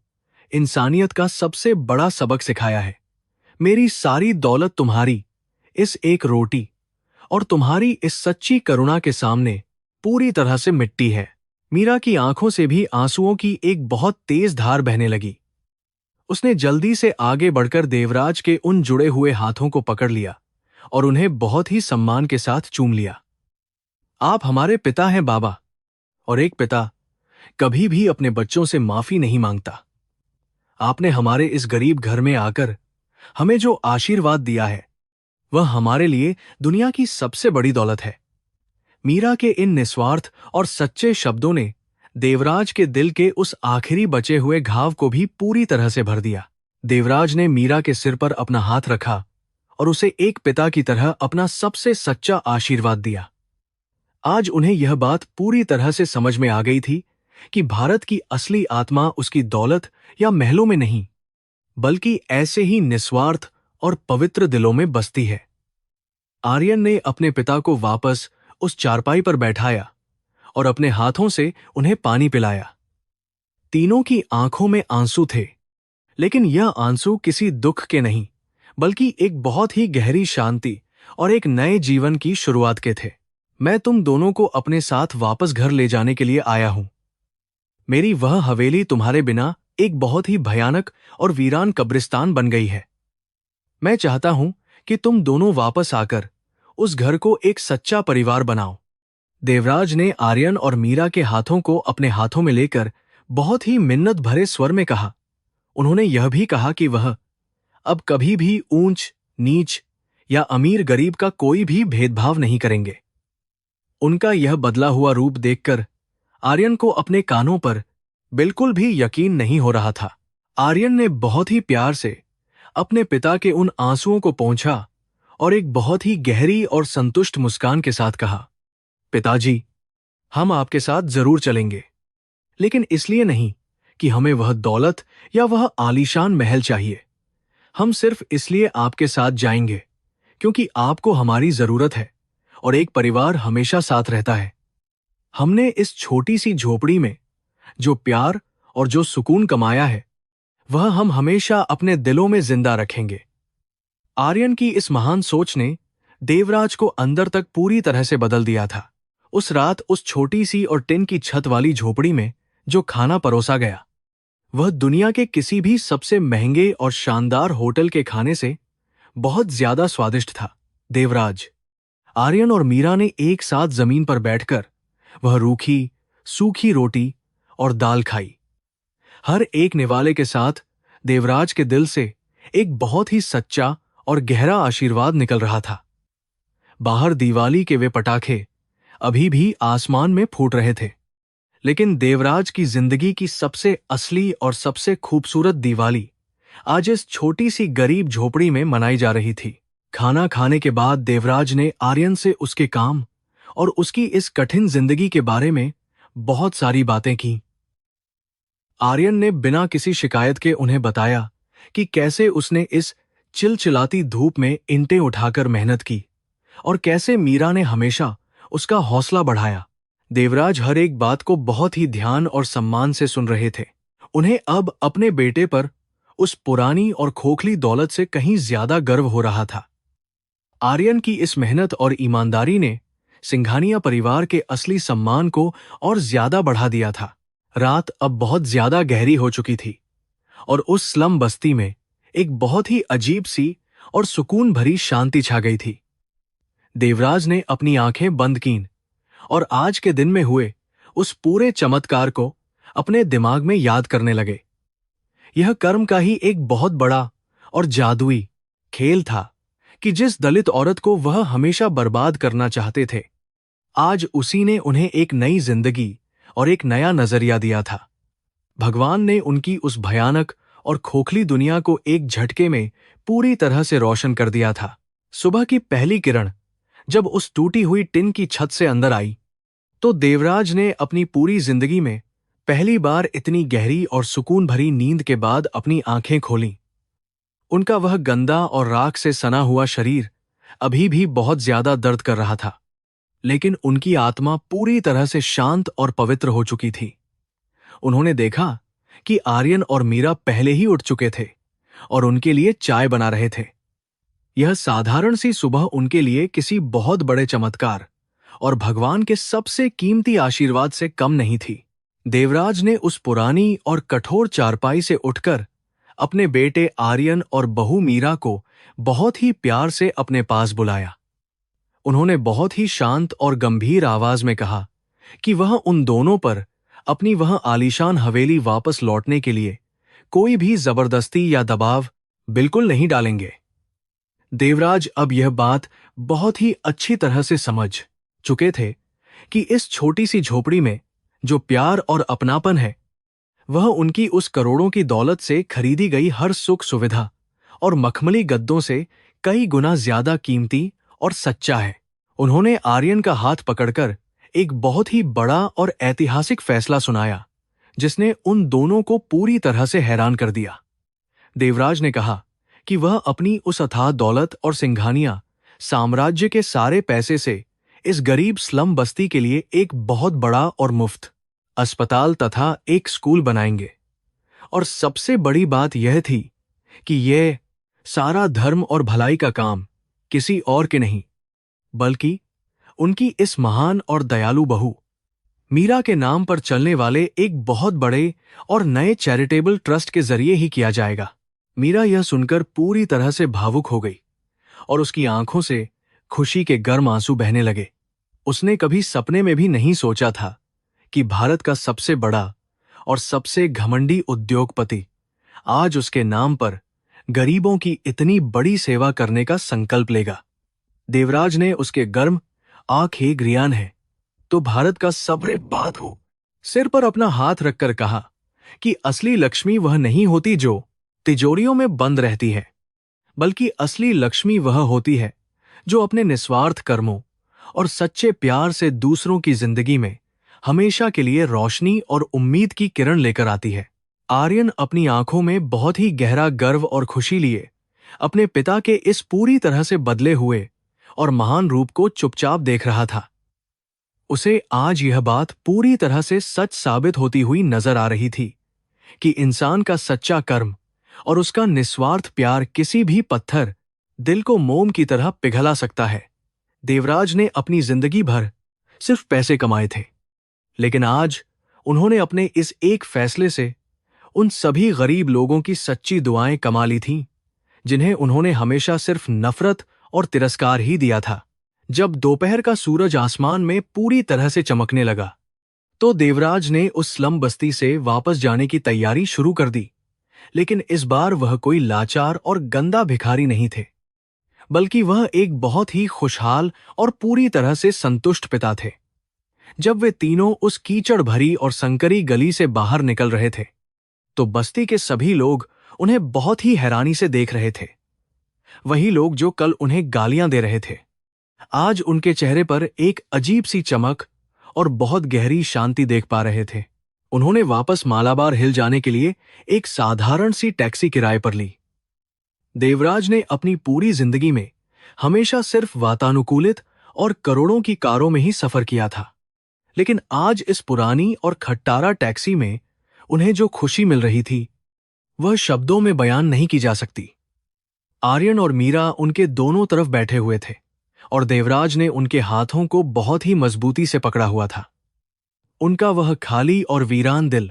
इंसानियत का सबसे बड़ा सबक सिखाया है। मेरी सारी दौलत तुम्हारी इस एक रोटी और तुम्हारी इस सच्ची करुणा के सामने पूरी तरह से मिट्टी है। मीरा की आंखों से भी आंसुओं की एक बहुत तेज धार बहने लगी। उसने जल्दी से आगे बढ़कर देवराज के उन जुड़े हुए हाथों को पकड़ लिया और उन्हें बहुत ही सम्मान के साथ चूम लिया। आप हमारे पिता हैं बाबा, और एक पिता कभी भी अपने बच्चों से माफी नहीं मांगता। आपने हमारे इस गरीब घर में आकर हमें जो आशीर्वाद दिया है, वह हमारे लिए दुनिया की सबसे बड़ी दौलत है। मीरा के इन निस्वार्थ और सच्चे शब्दों ने देवराज के दिल के उस आखिरी बचे हुए घाव को भी पूरी तरह से भर दिया। देवराज ने मीरा के सिर पर अपना हाथ रखा और उसे एक पिता की तरह अपना सबसे सच्चा आशीर्वाद दिया। आज उन्हें यह बात पूरी तरह से समझ में आ गई थी कि भारत की असली आत्मा उसकी दौलत या महलों में नहीं, बल्कि ऐसे ही निस्वार्थ और पवित्र दिलों में बसती है। आर्यन ने अपने पिता को वापस उस चारपाई पर बैठाया और अपने हाथों से उन्हें पानी पिलाया। तीनों की आंखों में आंसू थे, लेकिन यह आंसू किसी दुख के नहीं, बल्कि एक बहुत ही गहरी शांति और एक नए जीवन की शुरुआत के थे। मैं तुम दोनों को अपने साथ वापस घर ले जाने के लिए आया हूं। मेरी वह हवेली तुम्हारे बिना एक बहुत ही भयानक और वीरान कब्रिस्तान बन गई है। मैं चाहता हूं कि तुम दोनों वापस आकर उस घर को एक सच्चा परिवार बनाओ। देवराज ने आर्यन और मीरा के हाथों को अपने हाथों में लेकर बहुत ही मिन्नत भरे स्वर में कहा। उन्होंने यह भी कहा कि वह अब कभी भी ऊंच नीच या अमीर गरीब का कोई भी भेदभाव नहीं करेंगे। उनका यह बदला हुआ रूप देखकर आर्यन को अपने कानों पर बिल्कुल भी यकीन नहीं हो रहा था। आर्यन ने बहुत ही प्यार से अपने पिता के उन आंसुओं को पोंछा और एक बहुत ही गहरी और संतुष्ट मुस्कान के साथ कहा, पिताजी, हम आपके साथ जरूर चलेंगे, लेकिन इसलिए नहीं कि हमें वह दौलत या वह आलीशान महल चाहिए। हम सिर्फ इसलिए आपके साथ जाएंगे क्योंकि आपको हमारी जरूरत है और एक परिवार हमेशा साथ रहता है। हमने इस छोटी सी झोपड़ी में जो प्यार और जो सुकून कमाया है, वह हम हमेशा अपने दिलों में जिंदा रखेंगे। आर्यन की इस महान सोच ने देवराज को अंदर तक पूरी तरह से बदल दिया था। उस रात उस छोटी सी और टिन की छत वाली झोपड़ी में जो खाना परोसा गया, वह दुनिया के किसी भी सबसे महंगे और शानदार होटल के खाने से बहुत ज्यादा स्वादिष्ट था। देवराज, आर्यन और मीरा ने एक साथ जमीन पर बैठकर वह रूखी, सूखी रोटी और दाल खाई। हर एक निवाले के साथ देवराज के दिल से एक बहुत ही सच्चा और गहरा आशीर्वाद निकल रहा था। बाहर दिवाली के वे पटाखे अभी भी आसमान में फूट रहे थे, लेकिन देवराज की जिंदगी की सबसे असली और सबसे खूबसूरत दिवाली आज इस छोटी सी गरीब झोपड़ी में मनाई जा रही थी। खाना खाने के बाद देवराज ने आर्यन से उसके काम और उसकी इस कठिन जिंदगी के बारे में बहुत सारी बातें की। आर्यन ने बिना किसी शिकायत के उन्हें बताया कि कैसे उसने इस चिलचिलाती धूप में ईंटें उठाकर मेहनत की और कैसे मीरा ने हमेशा उसका हौसला बढ़ाया। देवराज हर एक बात को बहुत ही ध्यान और सम्मान से सुन रहे थे। उन्हें अब अपने बेटे पर उस पुरानी और खोखली दौलत से कहीं ज्यादा गर्व हो रहा था। आर्यन की इस मेहनत और ईमानदारी ने सिंघानिया परिवार के असली सम्मान को और ज्यादा बढ़ा दिया था। रात अब बहुत ज्यादा गहरी हो चुकी थी और उस स्लम बस्ती में एक बहुत ही अजीब सी और सुकून भरी शांति छा गई थी। देवराज ने अपनी आंखें बंद कीं और आज के दिन में हुए उस पूरे चमत्कार को अपने दिमाग में याद करने लगे। यह कर्म का ही एक बहुत बड़ा और जादुई खेल था कि जिस दलित औरत को वह हमेशा बर्बाद करना चाहते थे, आज उसी ने उन्हें एक नई जिंदगी और एक नया नजरिया दिया था। भगवान ने उनकी उस भयानक और खोखली दुनिया को एक झटके में पूरी तरह से रोशन कर दिया था। सुबह की पहली किरण जब उस टूटी हुई टिन की छत से अंदर आई, तो देवराज ने अपनी पूरी जिंदगी में पहली बार इतनी गहरी और सुकून भरी नींद के बाद अपनी आंखें खोलीं। उनका वह गंदा और राख से सना हुआ शरीर अभी भी बहुत ज्यादा दर्द कर रहा था, लेकिन उनकी आत्मा पूरी तरह से शांत और पवित्र हो चुकी थी। उन्होंने देखा कि आर्यन और मीरा पहले ही उठ चुके थे और उनके लिए चाय बना रहे थे। यह साधारण सी सुबह उनके लिए किसी बहुत बड़े चमत्कार और भगवान के सबसे कीमती आशीर्वाद से कम नहीं थी। देवराज ने उस पुरानी और कठोर चारपाई से उठकर अपने बेटे आर्यन और बहू मीरा को बहुत ही प्यार से अपने पास बुलाया। उन्होंने बहुत ही शांत और गंभीर आवाज में कहा कि वह उन दोनों पर अपनी वह आलीशान हवेली वापस लौटने के लिए कोई भी जबरदस्ती या दबाव बिल्कुल नहीं डालेंगे। देवराज अब यह बात बहुत ही अच्छी तरह से समझ चुके थे कि इस छोटी सी झोपड़ी में जो प्यार और अपनापन है, वह उनकी उस करोड़ों की दौलत से खरीदी गई हर सुख सुविधा और मखमली गद्दों से कई गुना ज्यादा कीमती और सच्चा है। उन्होंने आर्यन का हाथ पकड़कर एक बहुत ही बड़ा और ऐतिहासिक फैसला सुनाया, जिसने उन दोनों को पूरी तरह से हैरान कर दिया। देवराज ने कहा कि वह अपनी उस अथाह दौलत और सिंघानिया साम्राज्य के सारे पैसे से इस गरीब स्लम बस्ती के लिए एक बहुत बड़ा और मुफ्त अस्पताल तथा एक स्कूल बनाएंगे। और सबसे बड़ी बात यह थी कि यह सारा धर्म और भलाई का काम किसी और के नहीं, बल्कि उनकी इस महान और दयालु बहू मीरा के नाम पर चलने वाले एक बहुत बड़े और नए चैरिटेबल ट्रस्ट के जरिए ही किया जाएगा। मीरा यह सुनकर पूरी तरह से भावुक हो गई और उसकी आंखों से खुशी के गर्म आंसू बहने लगे। उसने कभी सपने में भी नहीं सोचा था कि भारत का सबसे बड़ा और सबसे घमंडी उद्योगपति आज उसके नाम पर गरीबों की इतनी बड़ी सेवा करने का संकल्प लेगा। देवराज ने उसके गर्म आंखें ग्रियान है तो भारत का सबरे बात हो सिर पर अपना हाथ रखकर कहा कि असली लक्ष्मी वह नहीं होती जो तिजोरियों में बंद रहती है, बल्कि असली लक्ष्मी वह होती है जो अपने निस्वार्थ कर्मों और सच्चे प्यार से दूसरों की जिंदगी में हमेशा के लिए रोशनी और उम्मीद की किरण लेकर आती है। आर्यन अपनी आंखों में बहुत ही गहरा गर्व और खुशी लिए अपने पिता के इस पूरी तरह से बदले हुए और महान रूप को चुपचाप देख रहा था। उसे आज यह बात पूरी तरह से सच साबित होती हुई नजर आ रही थी कि इंसान का सच्चा कर्म और उसका निस्वार्थ प्यार किसी भी पत्थर दिल को मोम की तरह पिघला सकता है। देवराज ने अपनी जिंदगी भर सिर्फ पैसे कमाए थे, लेकिन आज उन्होंने अपने इस एक फैसले से उन सभी गरीब लोगों की सच्ची दुआएं कमा ली थीं, जिन्हें उन्होंने हमेशा सिर्फ नफरत और तिरस्कार ही दिया था। जब दोपहर का सूरज आसमान में पूरी तरह से चमकने लगा, तो देवराज ने उस स्लम बस्ती से वापस जाने की तैयारी शुरू कर दी। लेकिन इस बार वह कोई लाचार और गंदा भिखारी नहीं थे, बल्कि वह एक बहुत ही खुशहाल और पूरी तरह से संतुष्ट पिता थे। जब वे तीनों उस कीचड़ भरी और संकरी गली से बाहर निकल रहे थे, तो बस्ती के सभी लोग उन्हें बहुत ही हैरानी से देख रहे थे। वही लोग जो कल उन्हें गालियां दे रहे थे, आज उनके चेहरे पर एक अजीब सी चमक और बहुत गहरी शांति देख पा रहे थे। उन्होंने वापस मालाबार हिल जाने के लिए एक साधारण सी टैक्सी किराए पर ली। देवराज ने अपनी पूरी जिंदगी में हमेशा सिर्फ वातानुकूलित और करोड़ों की कारों में ही सफर किया था, लेकिन आज इस पुरानी और खट्टारा टैक्सी में उन्हें जो खुशी मिल रही थी, वह शब्दों में बयान नहीं की जा सकती। आर्यन और मीरा उनके दोनों तरफ बैठे हुए थे और देवराज ने उनके हाथों को बहुत ही मजबूती से पकड़ा हुआ था। उनका वह खाली और वीरान दिल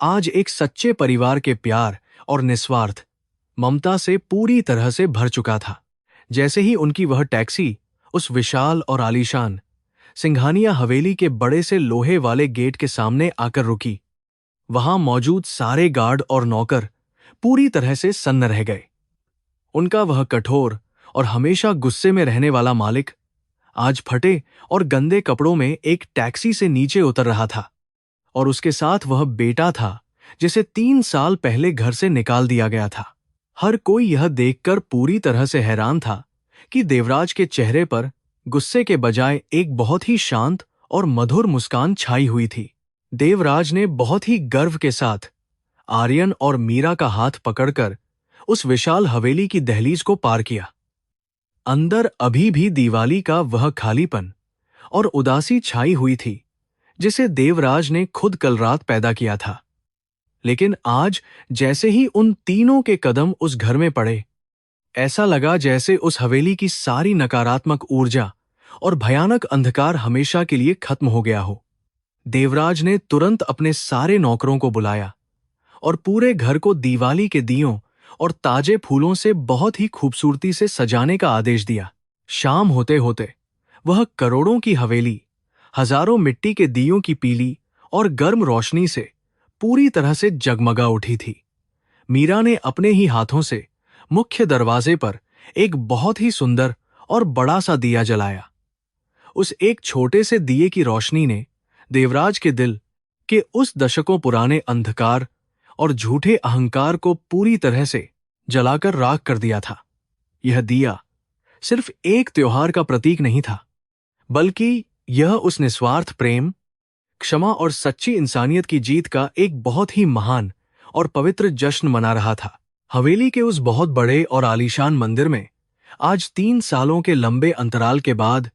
आज एक सच्चे परिवार के प्यार और निस्वार्थ ममता से पूरी तरह से भर चुका था। जैसे ही उनकी वह टैक्सी उस विशाल और आलीशान सिंघानिया हवेली के बड़े से लोहे वाले गेट के सामने आकर रुकी, वहां मौजूद सारे गार्ड और नौकर पूरी तरह से सन्न रह गए। उनका वह कठोर और हमेशा गुस्से में रहने वाला मालिक आज फटे और गंदे कपड़ों में एक टैक्सी से नीचे उतर रहा था, और उसके साथ वह बेटा था जिसे 3 साल पहले घर से निकाल दिया गया था। हर कोई यह देखकर पूरी तरह से हैरान था कि देवराज के चेहरे पर गुस्से के बजाय एक बहुत ही शांत और मधुर मुस्कान छाई हुई थी। देवराज ने बहुत ही गर्व के साथ आर्यन और मीरा का हाथ पकड़कर उस विशाल हवेली की दहलीज को पार किया। अंदर अभी भी दिवाली का वह खालीपन और उदासी छाई हुई थी जिसे देवराज ने खुद कल रात पैदा किया था। लेकिन आज जैसे ही उन तीनों के कदम उस घर में पड़े, ऐसा लगा जैसे उस हवेली की सारी नकारात्मक ऊर्जा और भयानक अंधकार हमेशा के लिए खत्म हो गया हो। देवराज ने तुरंत अपने सारे नौकरों को बुलाया और पूरे घर को दिवाली के दियों और ताजे फूलों से बहुत ही खूबसूरती से सजाने का आदेश दिया। शाम होते होते वह करोड़ों की हवेली हजारों मिट्टी के दियों की पीली और गर्म रोशनी से पूरी तरह से जगमगा उठी थी। मीरा ने अपने ही हाथों से मुख्य दरवाजे पर एक बहुत ही सुंदर और बड़ा सा दिया जलाया। उस एक छोटे से दिए की रोशनी ने देवराज के दिल के उस दशकों पुराने अंधकार और झूठे अहंकार को पूरी तरह से जलाकर राख कर दिया था। यह दिया सिर्फ एक त्योहार का प्रतीक नहीं था, बल्कि यह उस निस्वार्थ प्रेम, क्षमा और सच्ची इंसानियत की जीत का एक बहुत ही महान और पवित्र जश्न मना रहा था। हवेली के उस बहुत बड़े और आलीशान मंदिर में आज 3 सालों के लंबे अंतराल के बाद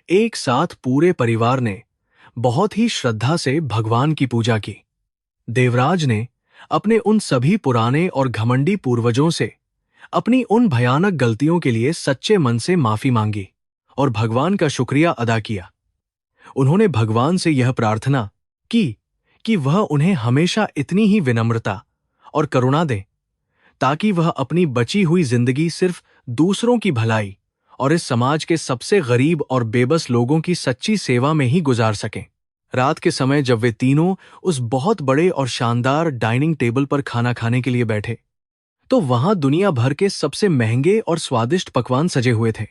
एक साथ पूरे परिवार ने बहुत ही श्रद्धा से भगवान की पूजा की। देवराज ने अपने उन सभी पुराने और घमंडी पूर्वजों से अपनी उन भयानक गलतियों के लिए सच्चे मन से माफी मांगी और भगवान का शुक्रिया अदा किया। उन्होंने भगवान से यह प्रार्थना की कि वह उन्हें हमेशा इतनी ही विनम्रता और करुणा दे ताकि वह अपनी बची हुई जिंदगी सिर्फ दूसरों की भलाई और इस समाज के सबसे गरीब और बेबस लोगों की सच्ची सेवा में ही गुजार सकें। रात के समय जब वे तीनों उस बहुत बड़े और शानदार डाइनिंग टेबल पर खाना खाने के लिए बैठे, तो वहां दुनिया भर के सबसे महंगे और स्वादिष्ट पकवान सजे हुए थे।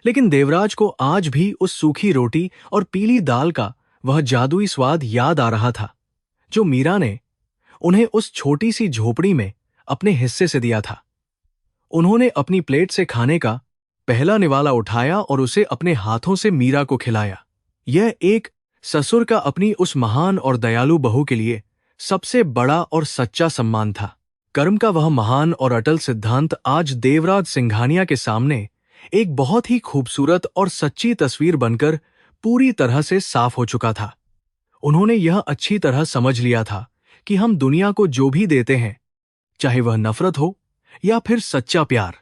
लेकिन देवराज को आज भी उस सूखी रोटी और पीली दाल का वह जादुई स्वाद याद आ रहा था जो मीरा ने उन्हें उस छोटी सी झोपड़ी में अपने हिस्से से दिया था। उन्होंने अपनी प्लेट से खाने का पहला निवाला उठाया और उसे अपने हाथों से मीरा को खिलाया। यह एक ससुर का अपनी उस महान और दयालु बहू के लिए सबसे बड़ा और सच्चा सम्मान था। कर्म का वह महान और अटल सिद्धांत आज देवराज सिंघानिया के सामने एक बहुत ही खूबसूरत और सच्ची तस्वीर बनकर पूरी तरह से साफ हो चुका था। उन्होंने यह अच्छी तरह समझ लिया था कि हम दुनिया को जो भी देते हैं, चाहे वह नफरत हो या फिर सच्चा प्यार,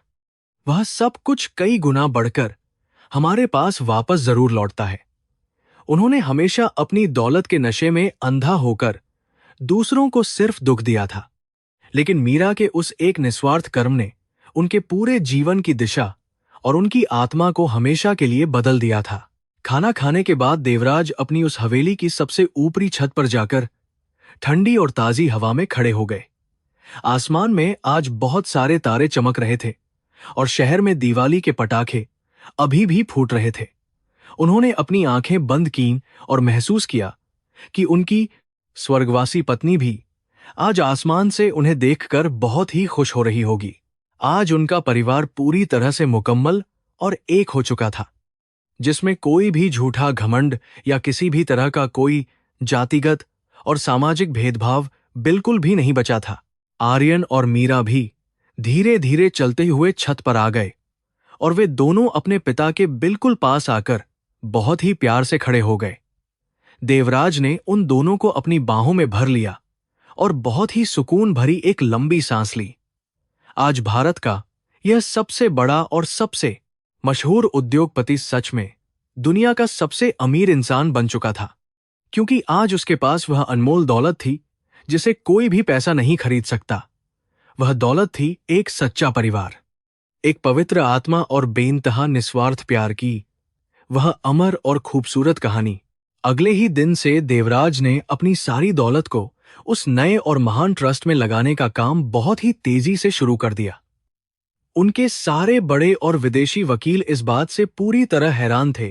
वह सब कुछ कई गुना बढ़कर हमारे पास वापस जरूर लौटता है। उन्होंने हमेशा अपनी दौलत के नशे में अंधा होकर दूसरों को सिर्फ दुख दिया था, लेकिन मीरा के उस एक निस्वार्थ कर्म ने उनके पूरे जीवन की दिशा और उनकी आत्मा को हमेशा के लिए बदल दिया था। खाना खाने के बाद देवराज अपनी उस हवेली की सबसे ऊपरी छत पर जाकर ठंडी और ताजी हवा में खड़े हो गए। आसमान में आज बहुत सारे तारे चमक रहे थे और शहर में दिवाली के पटाखे अभी भी फूट रहे थे। उन्होंने अपनी आंखें बंद कीं और महसूस किया कि उनकी स्वर्गवासी पत्नी भी आज आसमान से उन्हें देखकर बहुत ही खुश हो रही होगी। आज उनका परिवार पूरी तरह से मुकम्मल और एक हो चुका था, जिसमें कोई भी झूठा घमंड या किसी भी तरह का कोई जातिगत और सामाजिक भेदभाव बिल्कुल भी नहीं बचा था। आर्यन और मीरा भी धीरे धीरे चलते हुए छत पर आ गए और वे दोनों अपने पिता के बिल्कुल पास आकर बहुत ही प्यार से खड़े हो गए। देवराज ने उन दोनों को अपनी बाहों में भर लिया और बहुत ही सुकून भरी एक लंबी सांस ली। आज भारत का यह सबसे बड़ा और सबसे मशहूर उद्योगपति सच में दुनिया का सबसे अमीर इंसान बन चुका था, क्योंकि आज उसके पास वह अनमोल दौलत थी जिसे कोई भी पैसा नहीं खरीद सकता। वह दौलत थी एक सच्चा परिवार, एक पवित्र आत्मा और बेइंतहा निस्वार्थ प्यार की वह अमर और खूबसूरत कहानी। अगले ही दिन से देवराज ने अपनी सारी दौलत को उस नए और महान ट्रस्ट में लगाने का काम बहुत ही तेजी से शुरू कर दिया। उनके सारे बड़े और विदेशी वकील इस बात से पूरी तरह हैरान थे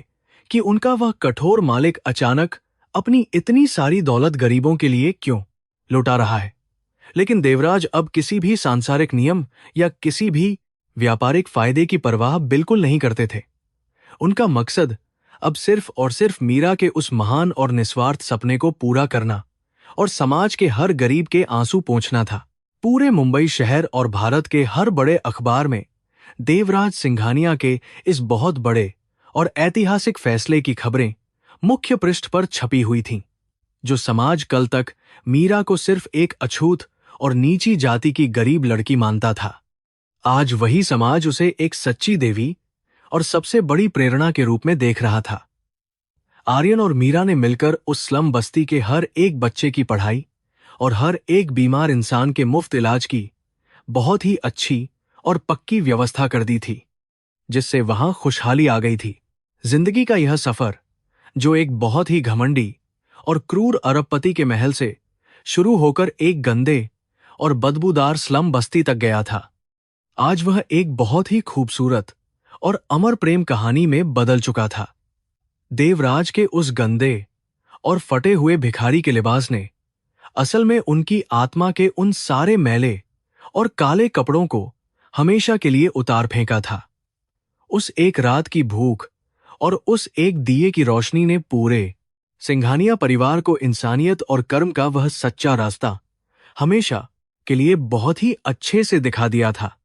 कि उनका वह कठोर मालिक अचानक अपनी इतनी सारी दौलत गरीबों के लिए क्यों लुटा रहा है। लेकिन देवराज अब किसी भी सांसारिक नियम या किसी भी व्यापारिक फायदे की परवाह बिल्कुल नहीं करते थे। उनका मकसद अब सिर्फ और सिर्फ मीरा के उस महान और निस्वार्थ सपने को पूरा करना और समाज के हर गरीब के आंसू पोंछना था। पूरे मुंबई शहर और भारत के हर बड़े अखबार में देवराज सिंघानिया के इस बहुत बड़े और ऐतिहासिक फैसले की खबरें मुख्य पृष्ठ पर छपी हुई थीं। जो समाज कल तक मीरा को सिर्फ एक अछूत और नीची जाति की गरीब लड़की मानता था, आज वही समाज उसे एक सच्ची देवी और सबसे बड़ी प्रेरणा के रूप में देख रहा था। आर्यन और मीरा ने मिलकर उस स्लम बस्ती के हर एक बच्चे की पढ़ाई और हर एक बीमार इंसान के मुफ्त इलाज की बहुत ही अच्छी और पक्की व्यवस्था कर दी थी, जिससे वहां खुशहाली आ गई थी। जिंदगी का यह सफर, जो एक बहुत ही घमंडी और क्रूर अरबपति के महल से शुरू होकर एक गंदे और बदबूदार स्लम बस्ती तक गया था, आज वह एक बहुत ही खूबसूरत और अमर प्रेम कहानी में बदल चुका था। देवराज के उस गंदे और फटे हुए भिखारी के लिबास ने असल में उनकी आत्मा के उन सारे मैले और काले कपड़ों को हमेशा के लिए उतार फेंका था। उस एक रात की भूख और उस एक दिए की रोशनी ने पूरे सिंघानिया परिवार को इंसानियत और कर्म का वह सच्चा रास्ता हमेशा के लिए बहुत ही अच्छे से दिखा दिया था।